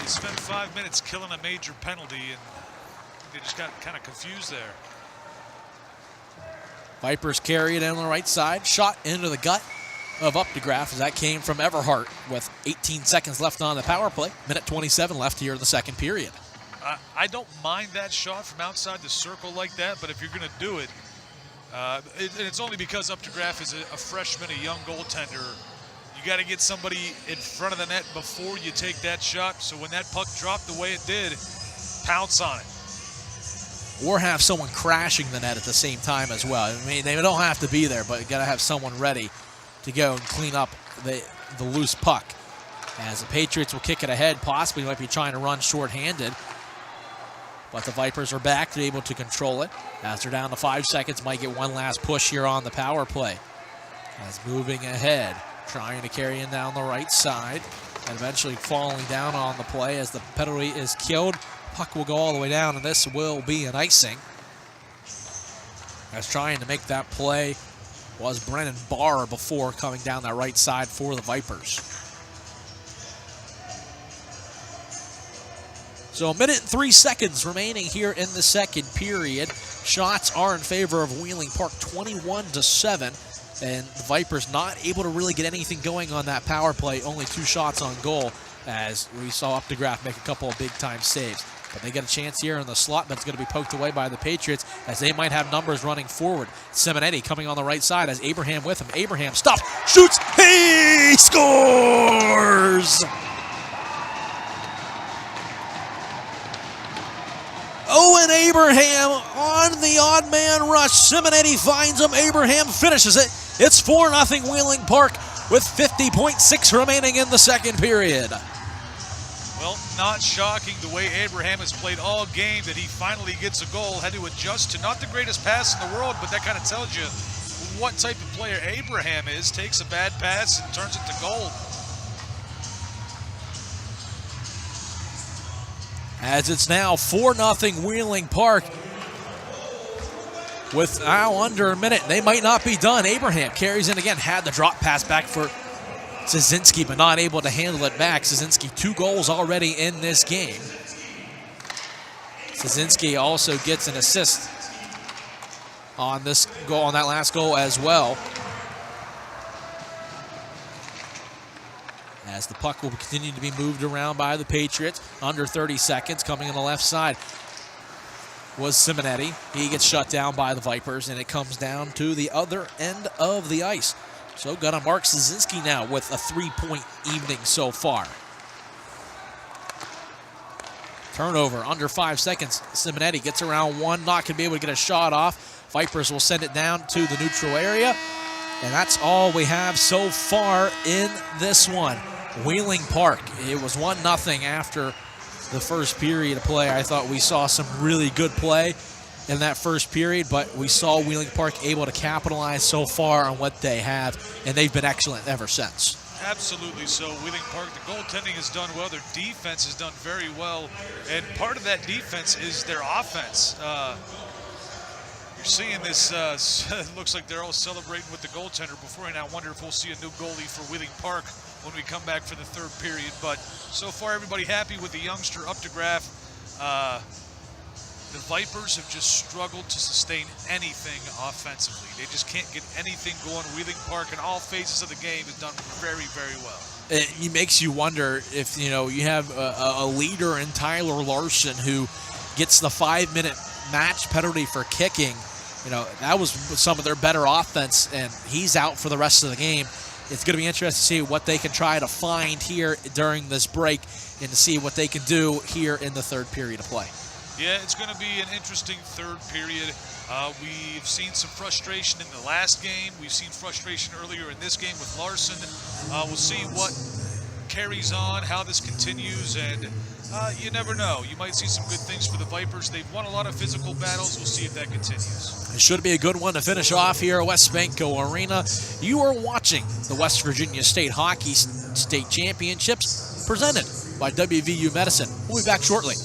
They spent 5 minutes killing a major penalty, and they just got kind of confused there. Vipers carry it in on the right side. Shot into the gut of Updegraff as that came from Everhart with 18 seconds left on the power play. Minute 27 left here in the second period. I don't mind that shot from outside the circle like that, but if you're going to do it, and it's only because Updegraff is a freshman, a young goaltender. You got to get somebody in front of the net before you take that shot. So when that puck dropped the way it did, pounce on it. Or have someone crashing the net at the same time as well. I mean, they don't have to be there, but you got to have someone ready to go and clean up the loose puck. As the Patriots will kick it ahead, possibly might be trying to run shorthanded. But the Vipers are back. They're able to control it. As they're down to 5 seconds, might get one last push here on the power play. As moving ahead, trying to carry in down the right side, and eventually falling down on the play as the penalty is killed. Puck will go all the way down, and this will be an icing. As trying to make that play was Brennan Barr before coming down that right side for the Vipers. So 1 minute and 3 seconds remaining here in the second period. Shots are in favor of Wheeling Park, 21-7. And the Vipers not able to really get anything going on that power play. Only 2 shots on goal, as we saw Updegraff make a couple of big-time saves. But they get a chance here in the slot, but it's going to be poked away by the Patriots as they might have numbers running forward. Simonetti coming on the right side as Abraham with him. Abraham stopped, shoots, he scores! Owen Abraham on the odd man rush. Simonetti finds him. Abraham finishes it. It's 4-0 Wheeling Park with 50.6 remaining in the second period. Well, not shocking the way Abraham has played all game that he finally gets a goal. Had to adjust to not the greatest pass in the world, but that kind of tells you what type of player Abraham is. Takes a bad pass and turns it to goal. As it's now 4-0 Wheeling Park with now under a minute. They might not be done. Abraham carries in again. Had the drop pass back for Stasinski, but not able to handle it back. Stasinski 2 goals already in this game. Stasinski also gets an assist on this goal, on that last goal as well. As the puck will continue to be moved around by the Patriots. Under 30 seconds, coming on the left side was Simonetti. He gets shut down by the Vipers, and it comes down to the other end of the ice. So got to mark Stasinski now with a 3-point evening so far. Turnover under 5 seconds. Simonetti gets around one, not going to be able to get a shot off. Vipers will send it down to the neutral area. And that's all we have so far in this one. Wheeling Park, it was 1-0 after the first period of play. I thought we saw some really good play in that first period, but we saw Wheeling Park able to capitalize so far on what they have, and they've been excellent ever since. Absolutely so. Wheeling Park, the goaltending has done well. Their defense has done very well, and part of that defense is their offense. You're seeing this, it looks like they're all celebrating with the goaltender before, and I wonder if we'll see a new goalie for Wheeling Park when we come back for the third period. But so far, everybody happy with the youngster Updegraff. The Vipers have just struggled to sustain anything offensively. They just can't get anything going. Wheeling Park in all phases of the game has done very, very well. It makes you wonder if, you have a leader in Tyler Larson who gets the 5-minute match penalty for kicking. That was some of their better offense, and he's out for the rest of the game. It's going to be interesting to see what they can try to find here during this break and to see what they can do here in the third period of play. Yeah, it's going to be an interesting third period. We've seen some frustration in the last game. We've seen frustration earlier in this game with Larson. We'll see what carries on, how this continues, and you never know. You might see some good things for the Vipers. They've won a lot of physical battles. We'll see if that continues. It should be a good one to finish off here at West Banco Arena. You are watching the West Virginia State Hockey State Championships presented by WVU Medicine. We'll be back shortly.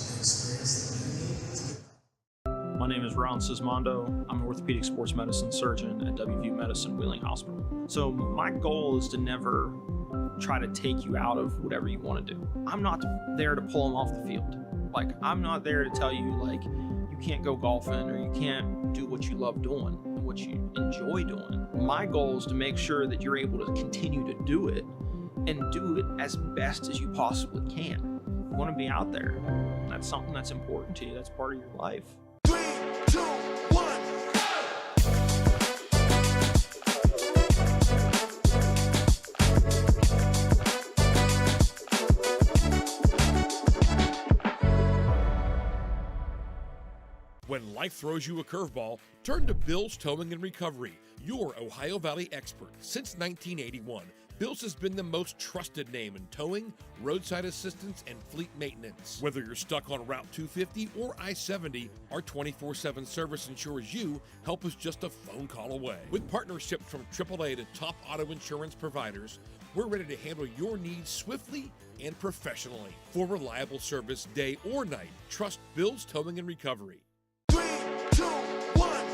My name is Ron Sismondo. I'm an orthopedic sports medicine surgeon at WVU Medicine Wheeling Hospital. So my goal is to never try to take you out of whatever you want to do. I'm not there to pull them off the field. Like, I'm not there to tell you, like, you can't go golfing or you can't do what you love doing and what you enjoy doing. My goal is to make sure that you're able to continue to do it and do it as best as you possibly can. You want to be out there. That's something that's important to you. That's part of your life. 3, 2, 1. When life throws you a curveball, turn to Bill's Towing and Recovery, your Ohio Valley expert. Since 1981, Bill's has been the most trusted name in towing, roadside assistance, and fleet maintenance. Whether you're stuck on Route 250 or I-70, our 24/7 service ensures you help is just a phone call away. With partnerships from AAA to top auto insurance providers, we're ready to handle your needs swiftly and professionally. For reliable service day or night, trust Bill's Towing and Recovery. 3, 2, 1.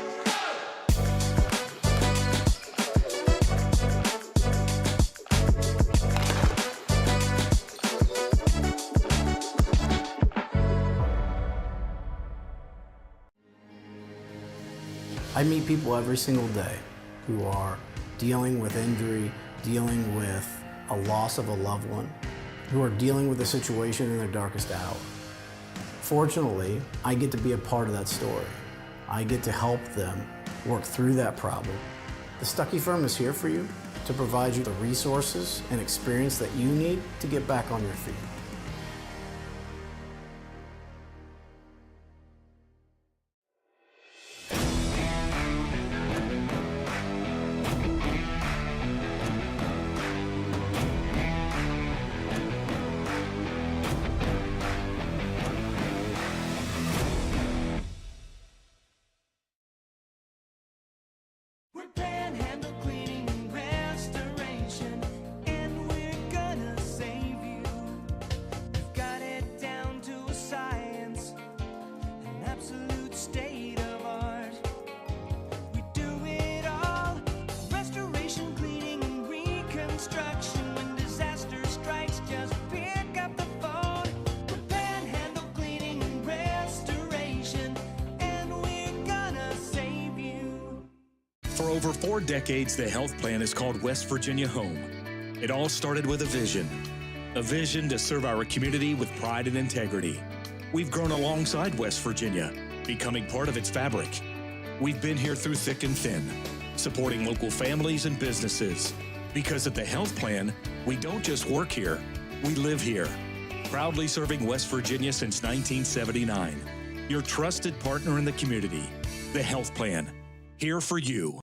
I meet people every single day who are dealing with injury, dealing with a loss of a loved one, who are dealing with a situation in their darkest hour. Fortunately, I get to be a part of that story. I get to help them work through that problem. The Stuckey Firm is here for you to provide you the resources and experience that you need to get back on your feet. We're Panhandle cleaning and restoration, and we're gonna save you. We've got it down to a science, an absolute state of art. We do it all, restoration, cleaning, and reconstruction. When disaster strikes, just pick up the phone. We're Panhandle cleaning and restoration, and we're gonna save you. For over 4 decades, the health plan is called West Virginia Home. It all started with a vision to serve our community with pride and integrity. We've grown alongside West Virginia, becoming part of its fabric. We've been here through thick and thin, supporting local families and businesses. Because at the health plan, we don't just work here, we live here. Proudly serving West Virginia since 1979. Your trusted partner in the community, the health plan. Here for you.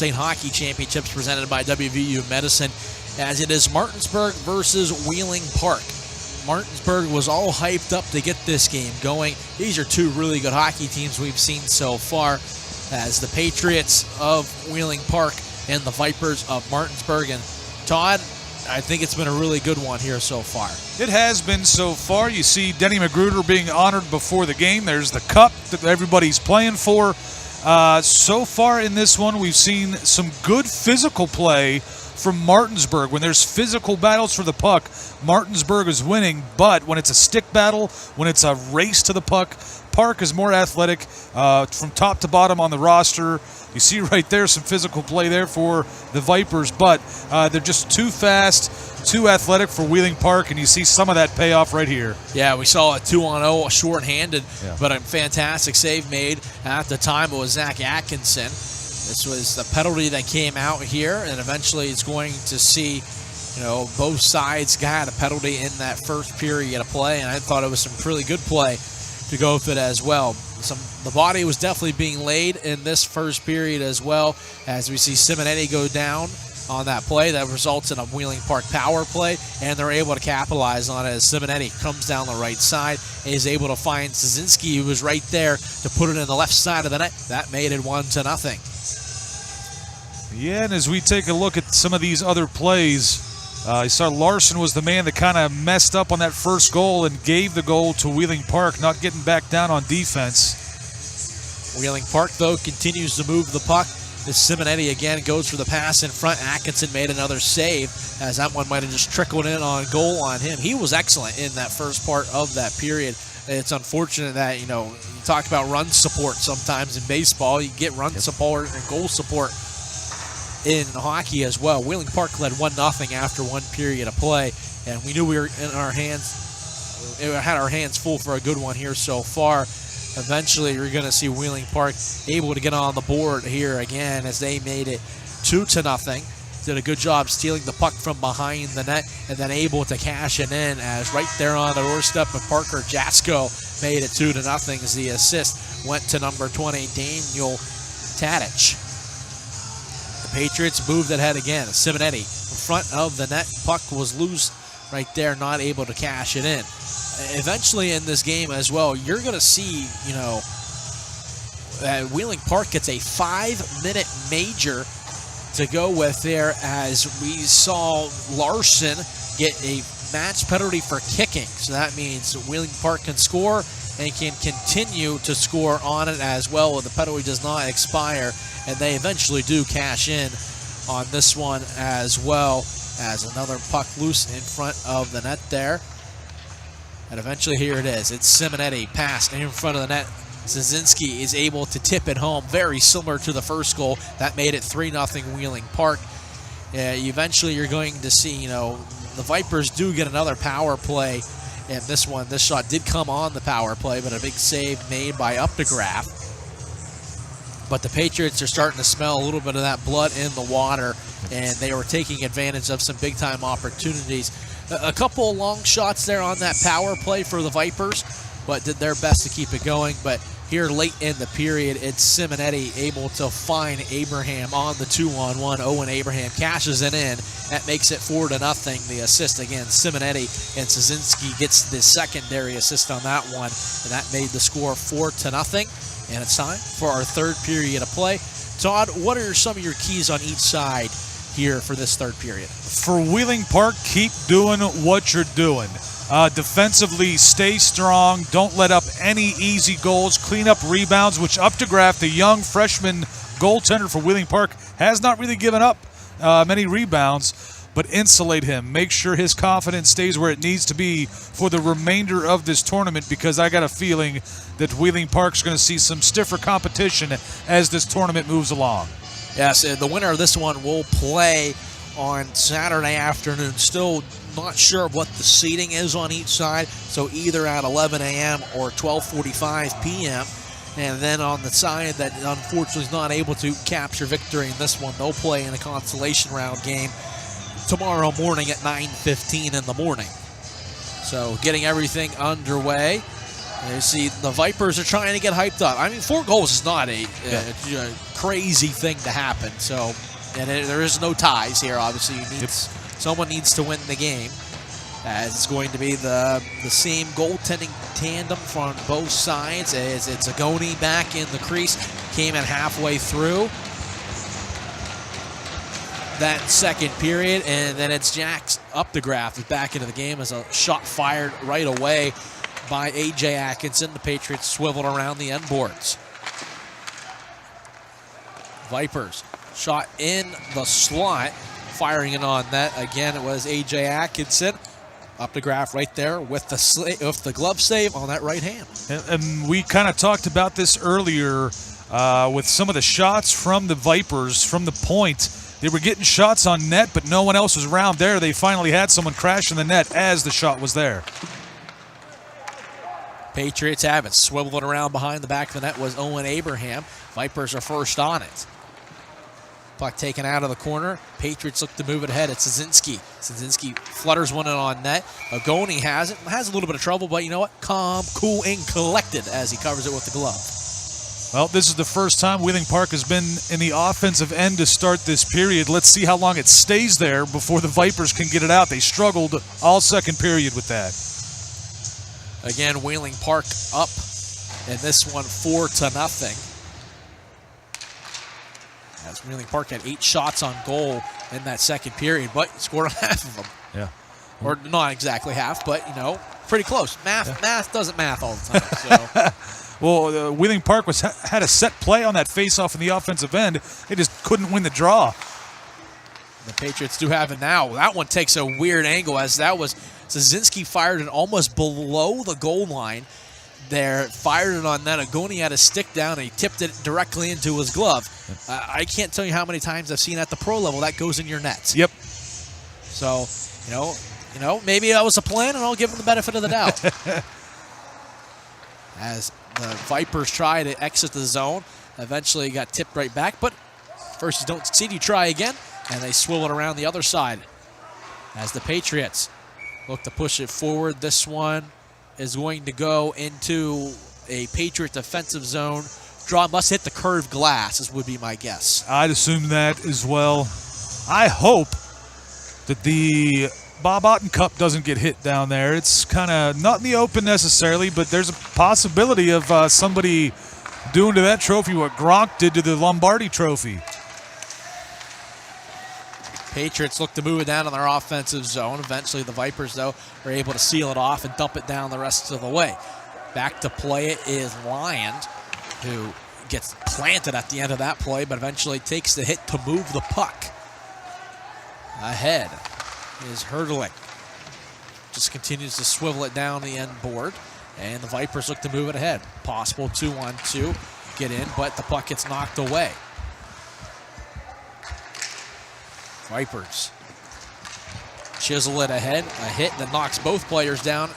State Hockey Championships presented by WVU Medicine, as it is Martinsburg versus Wheeling Park. Martinsburg was all hyped up to get this game going. These are two really good hockey teams we've seen so far, as the Patriots of Wheeling Park and the Vipers of Martinsburg. And Todd, I think it's been a really good one here so far. It has been so far. You see Denny Magruder being honored before the game. There's the cup that everybody's playing for. So far in this one, we've seen some good physical play from Martinsburg. When there's physical battles for the puck, Martinsburg is winning. But when it's a stick battle, when it's a race to the puck, Park is more athletic from top to bottom on the roster. You see right there some physical play there for the Vipers, but they're just too fast, too athletic for Wheeling Park, and you see some of that payoff right here. Yeah, we saw a 2-on-0, short-handed, but a fantastic save made. At the time, it was Zach Atkinson. This was the penalty that came out here, and eventually it's going to see, both sides got a penalty in that first period of play, and I thought it was some really good play to go with it as well. The body was definitely being laid in this first period as well, as we see Simonetti go down on that play. That results in a Wheeling Park power play, and they're able to capitalize on it as Simonetti comes down the right side and is able to find Szynski, who was right there, to put it in the left side of the net. That made it 1-0. Yeah, and as we take a look at some of these other plays, you saw Larson was the man that kind of messed up on that first goal and gave the goal to Wheeling Park, not getting back down on defense. Wheeling Park, though, continues to move the puck. This Simonetti again goes for the pass in front. Atkinson made another save, as that one might have just trickled in on goal on him. He was excellent in that first part of that period. It's unfortunate that, you talk about run support sometimes in baseball. You get run support and goal support in hockey as well. Wheeling Park led 1-0 after one period of play, and we knew we were had our hands full for a good one here so far. Eventually, you're going to see Wheeling Park able to get on the board here again, as they made it 2-0. Did a good job stealing the puck from behind the net and then able to cash it in, as right there on the doorstep of Parker Jasko made it 2-0 as the assist went to number 20, Daniel Tadic. The Patriots moved ahead again. Simonetti in front of the net. Puck was loose right there, not able to cash it in. Eventually in this game as well, you're going to see, Wheeling Park gets a 5-minute major to go with there, as we saw Larson get a match penalty for kicking. So that means Wheeling Park can score and can continue to score on it as well. The penalty does not expire, and they eventually do cash in on this one as well, as another puck loose in front of the net there. And eventually here it is. It's Simonetti, pass in front of the net. Szynski is able to tip it home, very similar to the first goal. That made it 3-0 Wheeling Park. Eventually you're going to see, the Vipers do get another power play. And this shot did come on the power play, but a big save made by Updegraff. But the Patriots are starting to smell a little bit of that blood in the water, and they were taking advantage of some big-time opportunities. A couple of long shots there on that power play for the Vipers, but did their best to keep it going. But here late in the period, it's Simonetti able to find Abraham on the 2-on-1. Owen Abraham cashes it in. That makes it 4-0. The assist again, Simonetti, and Szynski gets the secondary assist on that one, and that made the score 4-0. And it's time for our third period of play. Todd, what are some of your keys on each side here for this third period? For Wheeling Park, keep doing what you're doing. Defensively, stay strong. Don't let up any easy goals. Clean up rebounds, which Updegraff, the young freshman goaltender for Wheeling Park, has not really given up many rebounds, but insulate him. Make sure his confidence stays where it needs to be for the remainder of this tournament, because I got a feeling that Wheeling Park's going to see some stiffer competition as this tournament moves along. Yes, the winner of this one will play on Saturday afternoon. Still not sure what the seating is on each side, so either at 11 a.m. or 12:45 p.m. And then on the side that unfortunately is not able to capture victory in this one, they'll play in a consolation round game tomorrow morning at 9:15 in the morning. So getting everything underway. You see the Vipers are trying to get hyped up. I mean, 4 goals is not a crazy thing to happen. So, and there is no ties here. Obviously, someone needs to win the game, as it's going to be the same goaltending tandem from both sides. As it's Agoni back in the crease, came in halfway through that second period, and then it's Jack Updegraff who's back into the game as a shot fired right away by A.J. Atkinson. The Patriots swiveled around the end boards. Vipers shot in the slot, firing it on net. Again, it was A.J. Atkinson. Updegraff right there with the glove save on that right hand. And we kind of talked about this earlier with some of the shots from the Vipers from the point. They were getting shots on net, but no one else was around there. They finally had someone crash in the net as the shot was there. Patriots have it. Swiveling around behind the back of the net was Owen Abraham. Vipers are first on it. Puck taken out of the corner. Patriots look to move it ahead. It's Szynski. Szynski flutters one in on net. Agoni has it. Has a little bit of trouble, but you know what? Calm, cool, and collected as he covers it with the glove. Well, this is the first time Wheeling Park has been in the offensive end to start this period. Let's see how long it stays there before the Vipers can get it out. They struggled all second period with that. Again, Wheeling Park up in this one 4-0. As Wheeling Park had 8 shots on goal in that second period, but scored on half of them. Yeah. Or not exactly half, but, pretty close. Math doesn't math all the time, so... Well, Wheeling Park had a set play on that face-off in the offensive end. They just couldn't win the draw. The Patriots do have it now. That one takes a weird angle, as that was Szynski fired it almost below the goal line there, fired it on net. Agoni had a stick down, and he tipped it directly into his glove. I can't tell you how many times I've seen at the pro level that goes in your nets. Yep. So, maybe that was a plan, and I'll give him the benefit of the doubt. As the Vipers try to exit the zone, eventually got tipped right back, but first you don't succeed, you try again, and they swivel it around the other side. As the Patriots look to push it forward, this one is going to go into a Patriot defensive zone. Draw must hit the curved glass, as would be my guess. I'd assume that as well. I hope that the Bob Otten Cup doesn't get hit down there. It's kind of not in the open necessarily, but there's a possibility of somebody doing to that trophy what Gronk did to the Lombardi Trophy. Patriots look to move it down in their offensive zone. Eventually the Vipers, though, are able to seal it off and dump it down the rest of the way. Back to play it is Lyand, who gets planted at the end of that play, but eventually takes the hit to move the puck. Ahead is hurdling. Just continues to swivel it down the end board, and the Vipers look to move it ahead. Possible 2-on-2 get in, but the puck gets knocked away. Vipers chisel it ahead. A hit that knocks both players down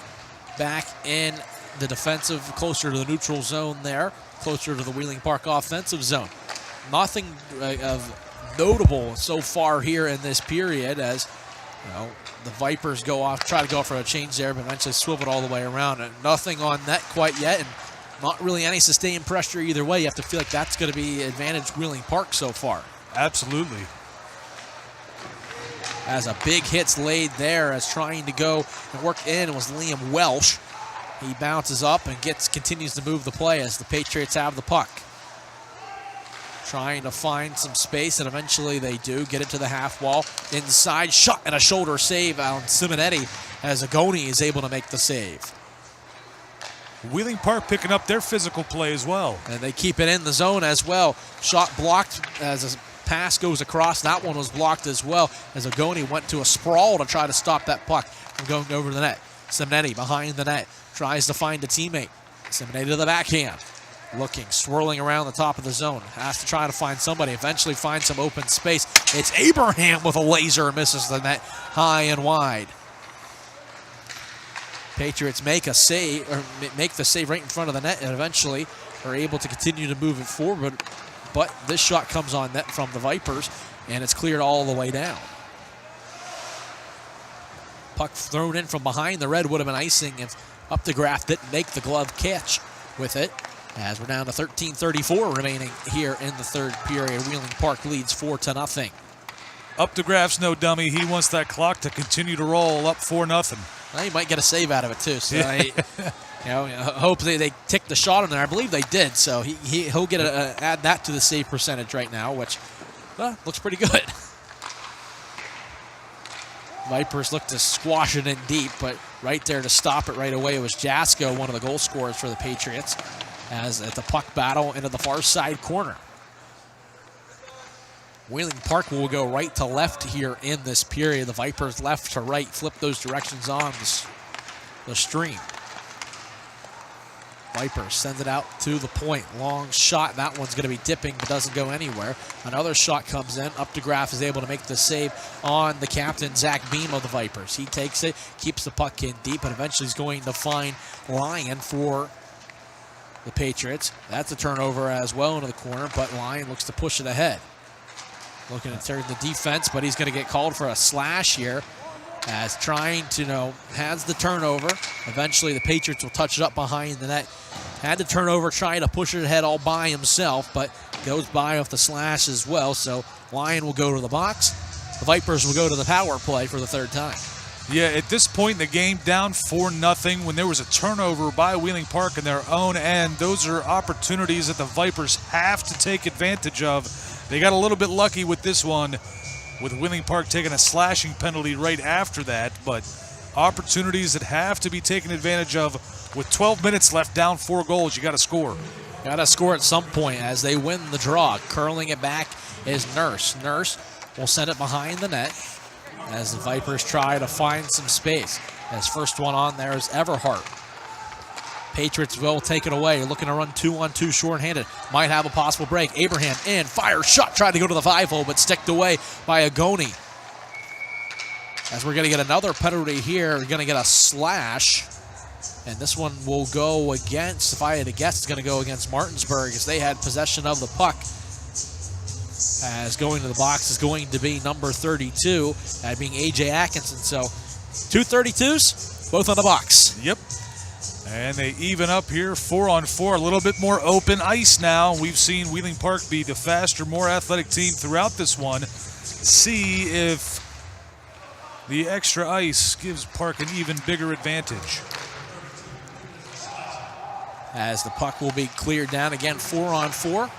back in the defensive, closer to the neutral zone there, closer to the Wheeling Park offensive zone. Nothing of notable so far here in this period, as the Vipers try to go for a change there, but eventually swivel it all the way around. And nothing on net quite yet, and not really any sustained pressure either way. You have to feel like that's going to be advantage Wheeling Park so far. Absolutely. As a big hit's laid there, as trying to go and work in was Liam Welsh. He bounces up and continues to move the play as the Patriots have the puck. Trying to find some space, and eventually they do get it to the half wall. Inside shot and a shoulder save on Simonetti, as Agoni is able to make the save. Wheeling Park picking up their physical play as well. And they keep it in the zone as well. Shot blocked as a pass goes across. That one was blocked as well, as Agoni went to a sprawl to try to stop that puck from going over the net. Simonetti behind the net, tries to find a teammate. Simonetti to the backhand. Looking, swirling around the top of the zone. Has to try to find somebody. Eventually finds some open space. It's Abraham with a laser, misses the net high and wide. Patriots make a save, or make the save right in front of the net, and eventually are able to continue to move it forward. But this shot comes on net from the Vipers, and it's cleared all the way down. Puck thrown in from behind the red would have been icing if Updegraff didn't make the glove catch with it. as we're down to 13:34 remaining here in the third period. Wheeling Park leads 4-0. Updegraff's no dummy. He wants that clock to continue to roll up 4-0. Well, he might get a save out of it too. So hope they tick the shot on there. I believe they did. So he'll get add that to the save percentage right now, which looks pretty good. Vipers look to squash it in deep, but right there to stop it right away was Jasko, one of the goal scorers for the Patriots, as at the puck battle into the far side corner. Wheeling Park will go right to left here in this period. The Vipers left to right, flip those directions on the stream. Vipers send it out to the point. Long shot. That one's going to be dipping, but doesn't go anywhere. Another shot comes in. Updegraff is able to make the save on the captain, Zach Beam of the Vipers. He takes it, keeps the puck in deep, and eventually is going to find Lyon for the Patriots. That's a turnover as well into the corner, but Lyon looks to push it ahead. Looking to turn the defense, but he's going to get called for a slash here. As trying to, has the turnover. Eventually the Patriots will touch it up behind the net. Had the turnover, trying to push it ahead all by himself, but goes by off the slash as well. So Lyon will go to the box. The Vipers will go to the power play for the third time. Yeah, at this point in the game, down 4-0, when there was a turnover by Wheeling Park in their own end, those are opportunities that the Vipers have to take advantage of. They got a little bit lucky with this one, with Wheeling Park taking a slashing penalty right after that, but opportunities that have to be taken advantage of. With 12 minutes left, down 4 goals, you got to score. Got to score at some point as they win the draw. Curling it back is Nurse. Nurse will send it behind the net as the Vipers try to find some space. As first one on there is Everhart. Patriots will take it away, looking to run 2-on-2 short-handed. Might have a possible break. Abraham in, fire shot, tried to go to the 5-hole, but sticked away by Agoni. As we're going to get another penalty here, we're going to get a slash. And this one will go against, if I had to guess, it's going to go against Martinsburg as they had possession of the puck. As going to the box is going to be number 32, that being A.J. Atkinson. So 2 32s, both on the box. Yep. And they even up here, 4-on-4, a little bit more open ice now. We've seen Wheeling Park be the faster, more athletic team throughout this one. See if the extra ice gives Park an even bigger advantage. As the puck will be cleared down again, 4-on-4.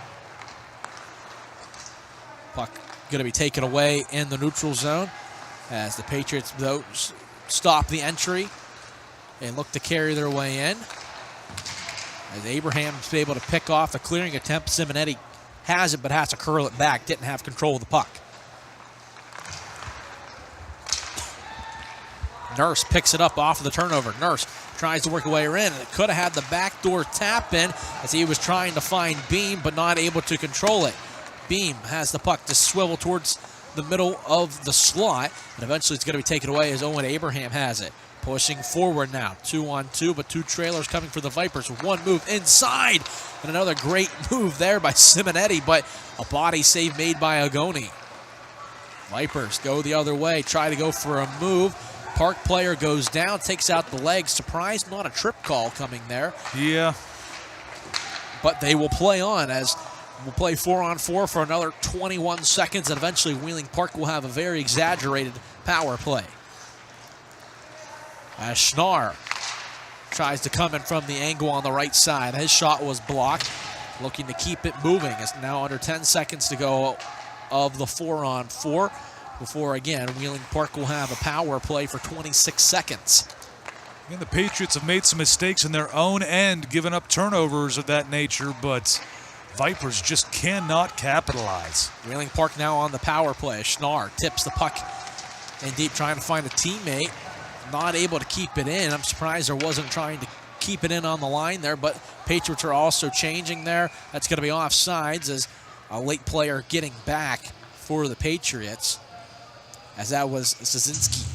Puck going to be taken away in the neutral zone as the Patriots, though, stop the entry and look to carry their way in. As Abraham's able to pick off the clearing attempt, Simonetti has it but has to curl it back. Didn't have control of the puck. Nurse picks it up off of the turnover. Nurse tries to work a way in, and it could have had the backdoor tap in as he was trying to find Beam but not able to control it. Beam has the puck to swivel towards the middle of the slot, and eventually it's going to be taken away as Owen Abraham has it. Pushing forward now, 2-on-2, but 2 trailers coming for the Vipers. One move inside, and another great move there by Simonetti, but a body save made by Agoni. Vipers go the other way, try to go for a move. Park player goes down, takes out the leg. Surprised not a trip call coming there. Yeah. But they will play on as we'll play 4-on-4 for another 21 seconds, and eventually Wheeling Park will have a very exaggerated power play. As Schnarr tries to come in from the angle on the right side. His shot was blocked. Looking to keep it moving. It's now under 10 seconds to go of the 4-on-4. Before, again, Wheeling Park will have a power play for 26 seconds. And the Patriots have made some mistakes in their own end, giving up turnovers of that nature, but Vipers just cannot capitalize. Wheeling Park now on the power play. Schnarr tips the puck in deep, trying to find a teammate. Not able to keep it in. I'm surprised there wasn't trying to keep it in on the line there, but Patriots are also changing there. That's going to be offsides as a late player getting back for the Patriots, as that was Szynski.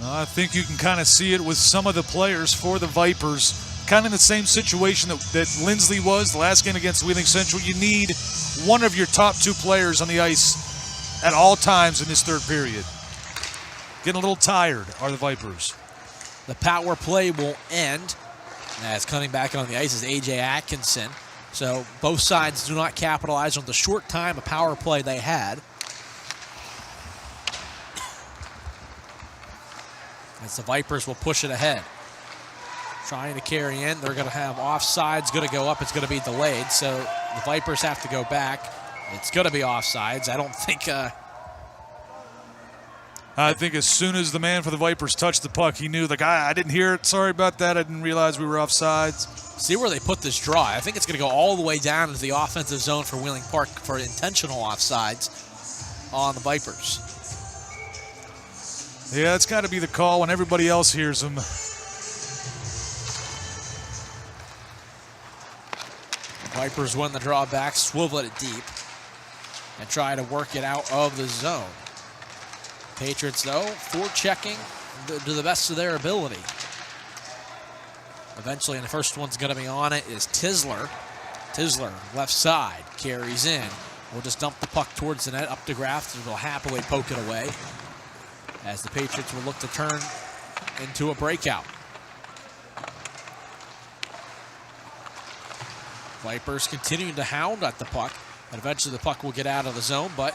I think you can kind of see it with some of the players for the Vipers. Kind of in the same situation that Lindsley was the last game against Wheeling Central. You need one of your top 2 players on the ice at all times in this third period. Getting a little tired are the Vipers. The power play will end As coming back on the ice is A.J. Atkinson. So both sides do not capitalize on the short time of power play they had. As the Vipers will push it ahead. Trying to carry in. They're going to have offsides. Going to go up. It's going to be delayed. So the Vipers have to go back. It's going to be offsides. I don't think... I think as soon as the man for the Vipers touched the puck, he knew, like, I didn't hear it. Sorry about that. I didn't realize we were offsides. See where they put this draw. I think it's going to go all the way down into the offensive zone for Wheeling Park for intentional offsides on the Vipers. Yeah, it's got to be the call when everybody else hears them. Vipers win the draw back, swivel it deep, and try to work it out of the zone. Patriots, though, forechecking to the best of their ability. Eventually, and the first one's going to be on it is Tisler. Tisler, left side, carries in. We'll just dump the puck towards the net, up to Graft, and will happily poke it away as the Patriots will look to turn into a breakout. Vipers continuing to hound at the puck, and eventually the puck will get out of the zone, but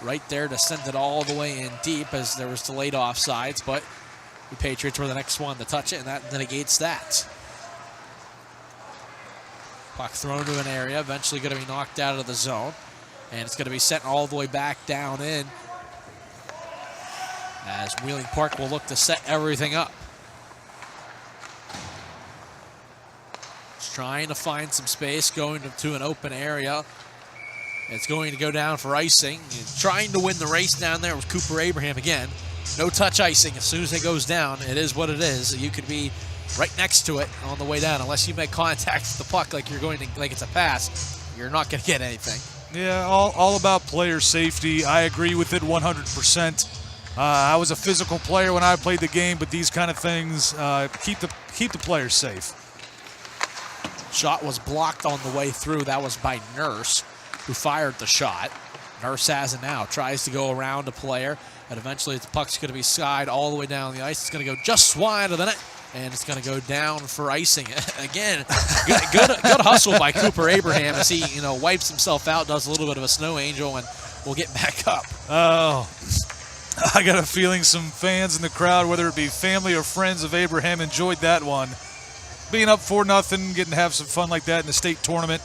right there to send it all the way in deep as there was delayed offsides, but the Patriots were the next one to touch it, and that negates that. Puck thrown to an area, eventually going to be knocked out of the zone, and it's going to be sent all the way back down in as Wheeling Park will look to set everything up. Just trying to find some space, going to an open area. It's going to go down for icing. Trying to win the race down there with Cooper Abraham again. No touch icing. As soon as it goes down, it is what it is. You could be right next to it on the way down. Unless you make contact with the puck like you're going to, like it's a pass, you're not going to get anything. Yeah, all about player safety. I agree with it 100%. I was a physical player when I played the game, but these kind of things keep the players safe. Shot was blocked on the way through. That was by Nurse, who fired the shot. Nurse has it now. Tries to go around a player, and eventually the puck's going to be skied all the way down the ice. It's going to go just wide of the net, and it's going to go down for icing. Again, good hustle by Cooper Abraham as he wipes himself out, does a little bit of a snow angel, and will get back up. Oh, I got a feeling some fans in the crowd, whether it be family or friends of Abraham, enjoyed that one. Being up 4-0, getting to have some fun like that in the state tournament.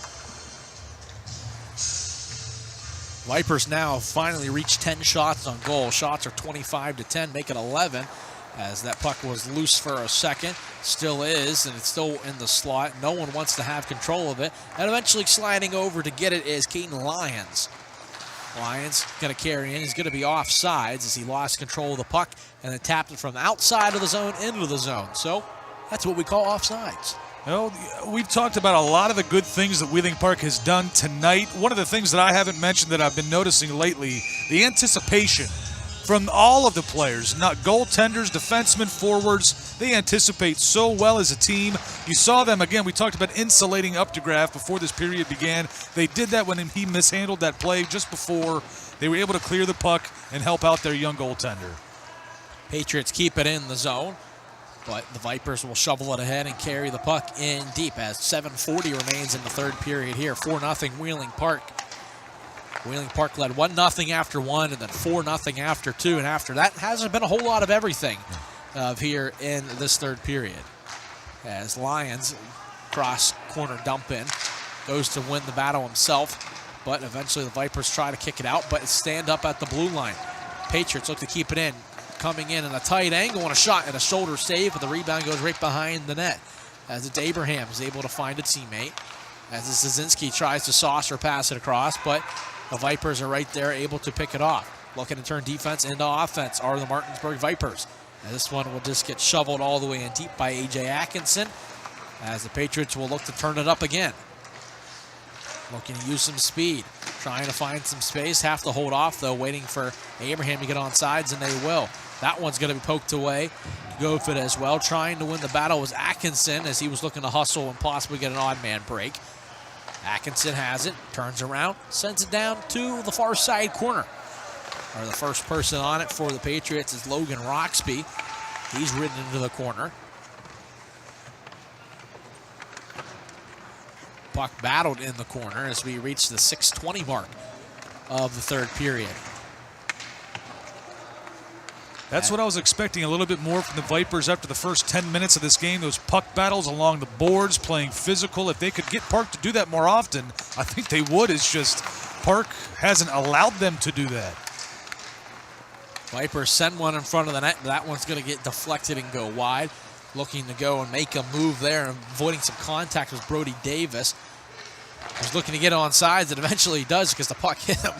Vipers now finally reached 10 shots on goal. Shots are 25-10, make it 11 as that puck was loose for a second. Still is, and it's still in the slot. No one wants to have control of it. And eventually sliding over to get it is Caden Lyons. Lyons going to carry in. He's going to be offsides as he lost control of the puck and then tapped it from outside of the zone into the zone. So that's what we call offsides. Well, we've talked about a lot of the good things that Wheeling Park has done tonight. One of the things that I haven't mentioned that I've been noticing lately, the anticipation from all of the players, not goaltenders, defensemen, forwards. They anticipate so well as a team. You saw them, again, we talked about insulating up to Graff before this period began. They did that when he mishandled that play just before. They were able to clear the puck and help out their young goaltender. Patriots keep it in the zone, but the Vipers will shovel it ahead and carry the puck in deep as 7:40 remains in the third period here. 4-0 Wheeling Park. Wheeling Park led 1-0 after one and then 4-0 after two. And after that, hasn't been a whole lot of everything here in this third period. As Lyons, cross corner dump in, goes to win the battle himself. But eventually the Vipers try to kick it out, but stand up at the blue line. Patriots look to keep it in. Coming in a tight angle and a shot and a shoulder save, but the rebound goes right behind the net. As it's Abraham is able to find a teammate. As Zazinski tries to saucer pass it across, but the Vipers are right there able to pick it off. Looking to turn defense into offense are the Martinsburg Vipers. And this one will just get shoveled all the way in deep by A.J. Atkinson as the Patriots will look to turn it up again. Looking to use some speed, trying to find some space. Have to hold off, though, waiting for Abraham to get on sides, and they will. That one's going to be poked away. Go for it as well. Trying to win the battle was Atkinson as he was looking to hustle and possibly get an odd man break. Atkinson has it, turns around, sends it down to the far side corner. The first person on it for the Patriots is Logan Roxby. He's ridden into the corner. puck battled in the corner as we reach the 6:20 mark of the third period. That's what I was expecting, a little bit more from the Vipers after the first 10 minutes of this game. Those puck battles along the boards, playing physical. If they could get Park to do that more often, I think they would. It's just Park hasn't allowed them to do that. Vipers send one in front of the net. That one's going to get deflected and go wide. Looking to go and make a move there, and avoiding some contact was Brody Davis. He's looking to get on sides, and eventually he does because the puck hit him.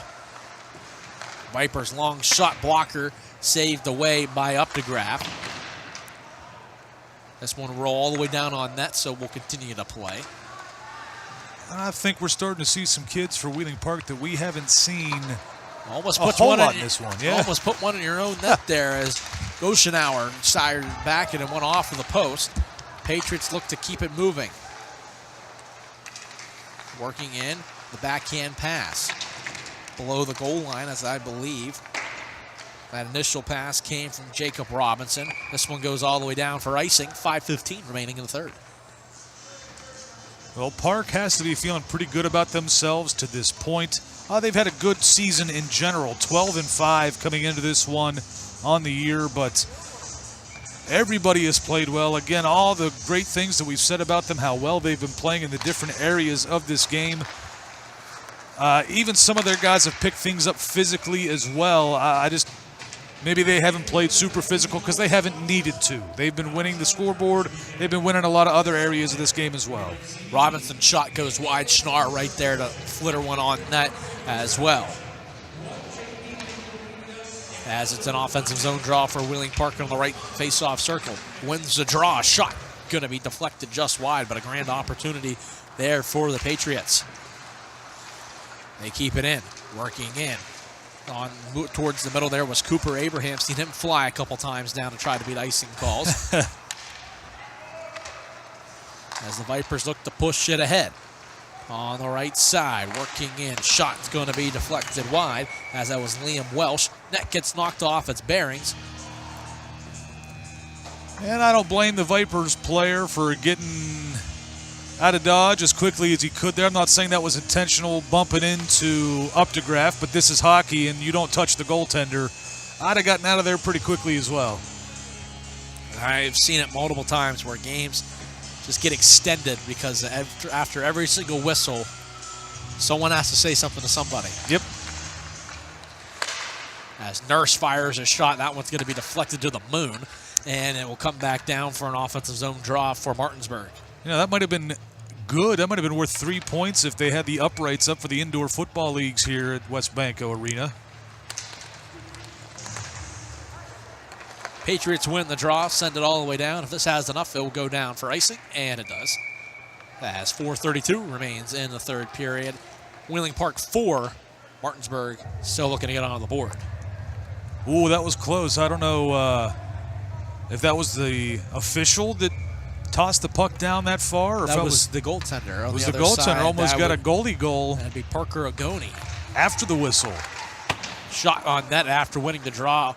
Vipers' long shot blocker saved away by Updegraff. This one will roll all the way down on net, so we'll continue to play. I think we're starting to see some kids for Wheeling Park that we haven't seen almost a put whole one lot in in this one. Yeah. Almost put one in your own net there as Goshenauer sired back and went off of the post. Patriots look to keep it moving. Working in the backhand pass. Below the goal line, as I believe. That initial pass came from Jacob Robinson. This one goes all the way down for icing. 5:15 remaining in the third. Well, Park has to be feeling pretty good about themselves to this point. They've had a good season in general, 12-5 coming into this one on the year, but everybody has played well. Again, all the great things that we've said about them, how well they've been playing in the different areas of this game. Even some of their guys have picked things up physically as well. Maybe they haven't played super physical because they haven't needed to. They've been winning the scoreboard. They've been winning a lot of other areas of this game as well. Robinson's shot goes wide. Schnarr right there to flitter one on net as well. As it's an offensive zone draw for Wheeling Park on the right face-off circle. Wins the draw. Shot going to be deflected just wide, but a grand opportunity there for the Patriots. They keep it in. Working in. On towards the middle there was Cooper Abraham. Seen him fly a couple times down to try to beat icing calls. As the Vipers look to push it ahead. On the right side, working in. Shot's going to be deflected wide, as that was Liam Welsh. Net gets knocked off its bearings. And I don't blame the Vipers player for getting out of dodge as quickly as he could there. I'm not saying that was intentional, bumping into Updegraff, but this is hockey and you don't touch the goaltender. I'd have gotten out of there pretty quickly as well. I've seen it multiple times where games just get extended because after every single whistle, someone has to say something to somebody. Yep. As Nurse fires a shot, that one's going to be deflected to the moon, and it will come back down for an offensive zone draw for Martinsburg. You know, that might have been good. That might have been worth 3 points if they had the uprights up for the indoor football leagues here at West Banco Arena. Patriots win the draw, send it all the way down. If this has enough, it will go down for icing, and it does. As 4:32 remains in the third period. Wheeling Park 4, Martinsburg still looking to get on the board. Ooh, that was close. I don't know if that was the official that tossed the puck down that far, or that if was the goaltender. It was the goaltender. Almost got a goalie goal. That'd be Parker Agoni. After the whistle. Shot on net after winning the draw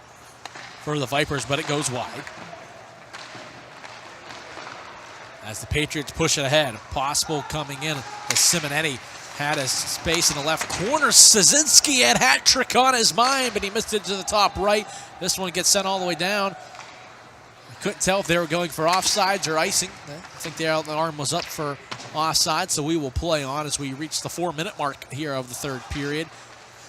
for the Vipers, but it goes wide. As the Patriots push it ahead, possible coming in as Simonetti had his space in the left corner. Szynski had hat trick on his mind, but he missed it to the top right. This one gets sent all the way down. Couldn't tell if they were going for offsides or icing. I think the arm was up for offside, so we will play on as we reach the 4-minute mark here of the third period.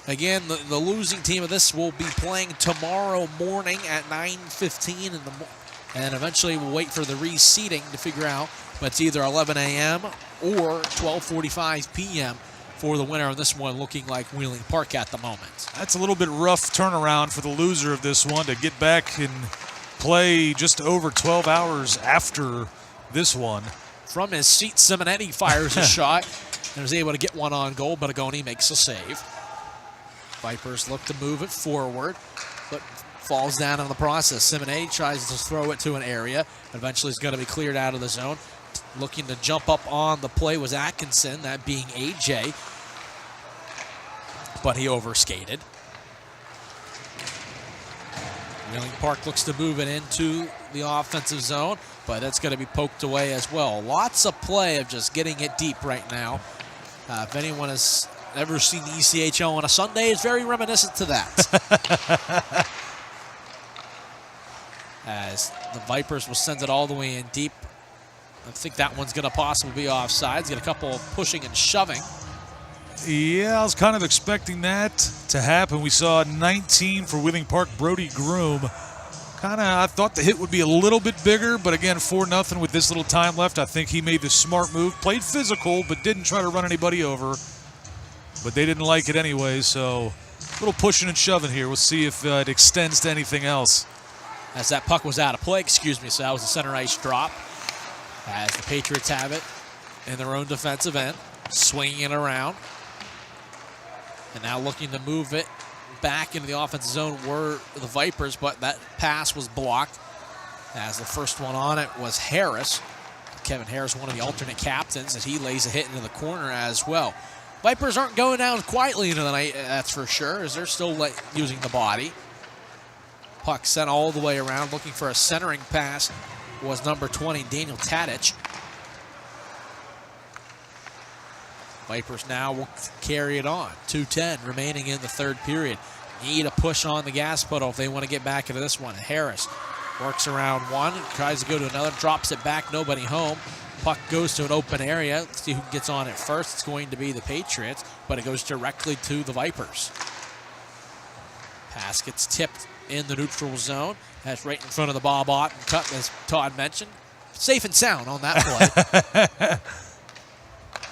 Again, the losing team of this will be playing tomorrow morning at 9:15 in the morning. And eventually we'll wait for the reseeding to figure out, but it's either 11 a.m. or 12:45 p.m. for the winner of this one, looking like Wheeling Park at the moment. That's a little bit rough turnaround for the loser of this one to get back and play just over 12 hours after this one. From his seat, Simonetti fires a shot and was able to get one on goal, but Agoni makes a save. Vipers look to move it forward, but falls down in the process. Simonetti tries to throw it to an area. Eventually it's going to be cleared out of the zone. Looking to jump up on the play was Atkinson, that being AJ, but he overskated. Wheeling Park looks to move it into the offensive zone, but it's going to be poked away as well. Lots of play of just getting it deep right now. If anyone has ever seen the ECHL on a Sunday, it's very reminiscent to that. As the Vipers will send it all the way in deep. I think that one's going to possibly be offsides. Get a couple of pushing and shoving. Yeah, I was kind of expecting that to happen. We saw 19 for Wheeling Park, Brody Groom. I thought the hit would be a little bit bigger, but again, 4-0 with this little time left. I think he made the smart move. Played physical, but didn't try to run anybody over. But they didn't like it anyway, so a little pushing and shoving here. We'll see if it extends to anything else. As that puck was out of play, so that was a center ice drop. As the Patriots have it in their own defensive end, swinging it around. And now looking to move it back into the offensive zone were the Vipers, but that pass was blocked. As the first one on it was Harris. Kevin Harris, one of the alternate captains, as he lays a hit into the corner as well. Vipers aren't going down quietly into the night, that's for sure, as they're still using the body. Puck sent all the way around, looking for a centering pass was number 20, Daniel Tadich. Vipers now will carry it on. 2:10 remaining in the third period. Need a push on the gas pedal if they want to get back into this one. Harris works around one, tries to go to another, drops it back, nobody home. Puck goes to an open area. Let's see who gets on it first. It's going to be the Patriots, but it goes directly to the Vipers. Pass gets tipped in the neutral zone. That's right in front of the Bob Otten Cup, as Todd mentioned. Safe and sound on that play.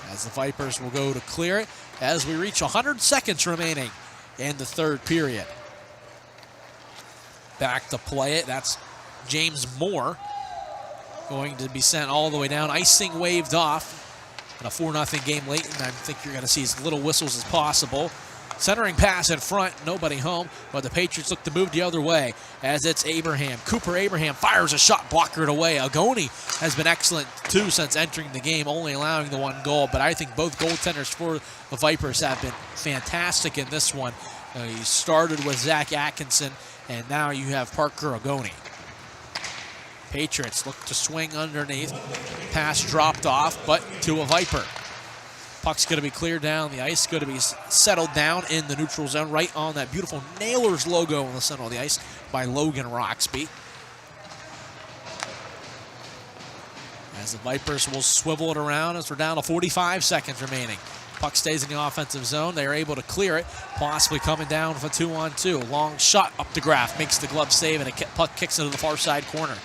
As the Vipers will go to clear it as we reach 100 seconds remaining in the third period. Back to play it. That's James Moore going to be sent all the way down. Icing waved off. In a 4-0 game late, and I think you're going to see as little whistles as possible. Centering pass in front, nobody home, but the Patriots look to move the other way as it's Abraham. Cooper Abraham fires a shot, blockered away. Agoni has been excellent, too, since entering the game, only allowing the one goal, but I think both goaltenders for the Vipers have been fantastic in this one. You started with Zach Atkinson, and now you have Parker Agoni. Patriots look to swing underneath. Pass dropped off, but to a Viper. Puck's going to be cleared down the ice, going to be settled down in the neutral zone, right on that beautiful Nailers logo in the center of the ice by Logan Roxby. As the Vipers will swivel it around as we're down to 45 seconds remaining. Puck stays in the offensive zone. They are able to clear it, possibly coming down for 2-on-2. Long shot up to Graff, makes the glove save, and a puck kicks into the far side corner.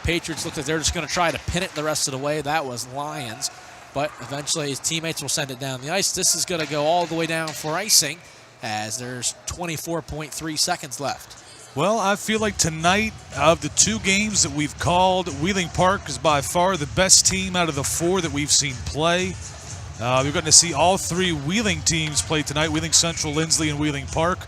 Patriots look like they're just going to try to pin it the rest of the way. That was Lyons. But eventually his teammates will send it down the ice. This is going to go all the way down for icing as there's 24.3 seconds left. Well, I feel like tonight, of the two games that we've called, Wheeling Park is by far the best team out of the four that we've seen play. We're going to see all three Wheeling teams play tonight, Wheeling Central, Lindsley, and Wheeling Park.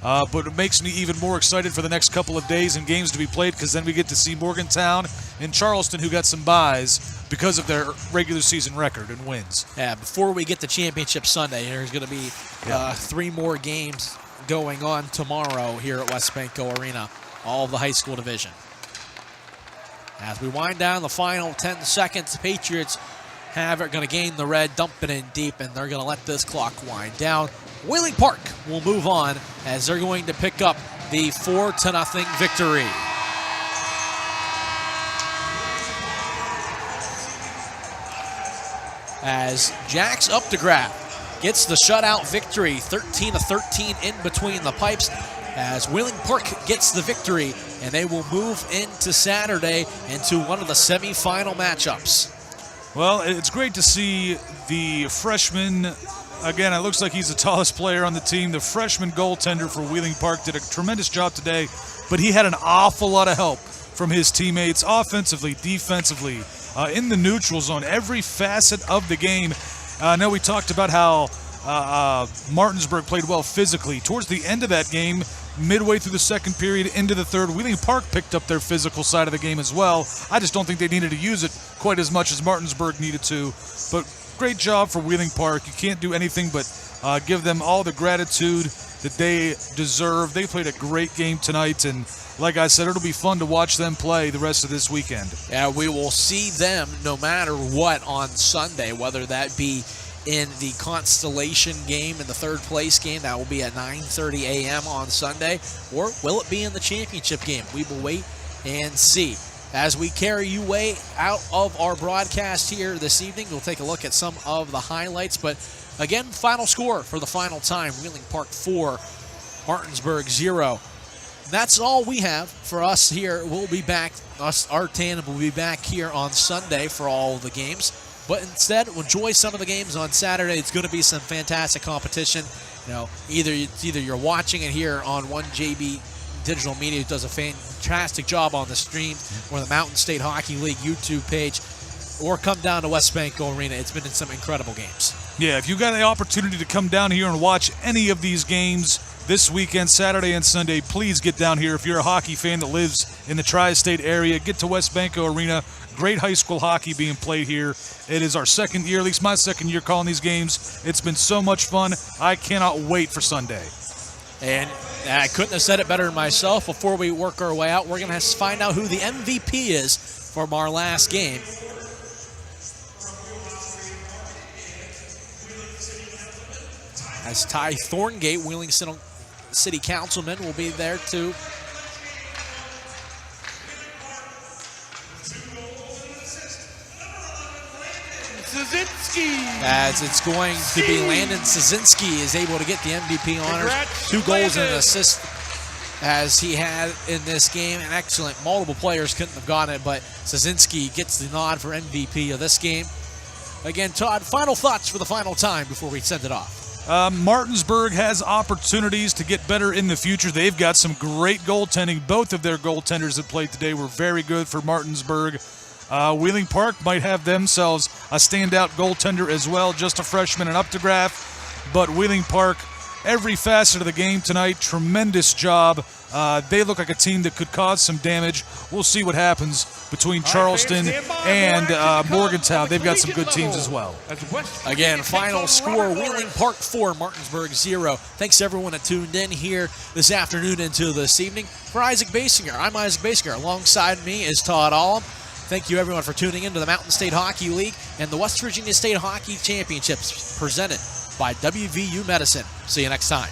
But it makes me even more excited for the next couple of days and games to be played, because then we get to see Morgantown and Charleston, who got some byes because of their regular season record and wins. Yeah, before we get to Championship Sunday, there's going to be 3 more games going on tomorrow here at West Banco Arena, all of the high school division. As we wind down the final 10 seconds, the Patriots have it, going to gain the red, dump it in deep, and they're going to let this clock wind down. Wheeling Park will move on as they're going to pick up the 4-0 victory. As Jax Updegraff gets the shutout victory, 13-13 in between the pipes, as Wheeling Park gets the victory, and they will move into Saturday into one of the semifinal matchups. Well, it's great to see the freshman. Again, it looks like he's the tallest player on the team. The freshman goaltender for Wheeling Park did a tremendous job today, but he had an awful lot of help from his teammates offensively, defensively, in the neutral zone, every facet of the game. I know we talked about how Martinsburg played well physically. Towards the end of that game, midway through the second period into the third, Wheeling Park picked up their physical side of the game as well. I just don't think they needed to use it quite as much as Martinsburg needed to. But great job for Wheeling Park. You can't do anything but give them all the gratitude that they deserve. They played a great game tonight, and like I said, it'll be fun to watch them play the rest of this weekend. Yeah, we will see them no matter what on Sunday, whether that be in the Constellation game, in the third place game, that will be at 9:30 a.m. on Sunday, or will it be in the championship game? We will wait and see. As we carry you way out of our broadcast here this evening, we'll take a look at some of the highlights. But again, final score for the final time, Wheeling Park 4, Martinsburg 0. That's all we have for us here. We'll be back, our tandem will be back here on Sunday for all the games. But instead, enjoy some of the games on Saturday. It's going to be some fantastic competition. You know, either you're watching it here on 1JB Digital Media, who does a fantastic job on the stream, or the Mountain State Hockey League YouTube page, or come down to West Banco Arena. It's been in some incredible games. Yeah, if you got the opportunity to come down here and watch any of these games this weekend, Saturday and Sunday, please get down here. If you're a hockey fan that lives in the tri-state area, get to West Banco Arena. Great high school hockey being played here. It is our second year, at least my second year calling these games. It's been so much fun. I cannot wait for Sunday. And I couldn't have said it better than myself. Before we work our way out, we're going to find out who the MVP is from our last game. As Ty Thorngate, Wheeling City Councilman, will be there too. As it's going to be Landon Szynski is able to get the MVP honors. 2 goals and an assist as he had in this game. An excellent. Multiple players couldn't have gotten it, but Szynski gets the nod for MVP of this game. Again, Todd, final thoughts for the final time before we send it off. Martinsburg has opportunities to get better in the future. They've got some great goaltending. Both of their goaltenders that played today were very good for Martinsburg. Wheeling Park might have themselves a standout goaltender as well, just a freshman and up to Graff. But Wheeling Park, every facet of the game tonight, tremendous job. They look like a team that could cause some damage. We'll see what happens between Charleston and Morgantown. They've got some good teams as well. Again, final score, Wheeling Park 4, Martinsburg 0. Thanks to everyone that tuned in here this afternoon into this evening. For Isaac Basinger, I'm Isaac Basinger. Alongside me is Todd Allum. Thank you, everyone, for tuning in to the Mountain State Hockey League and the West Virginia State Hockey Championships presented by WVU Medicine. See you next time.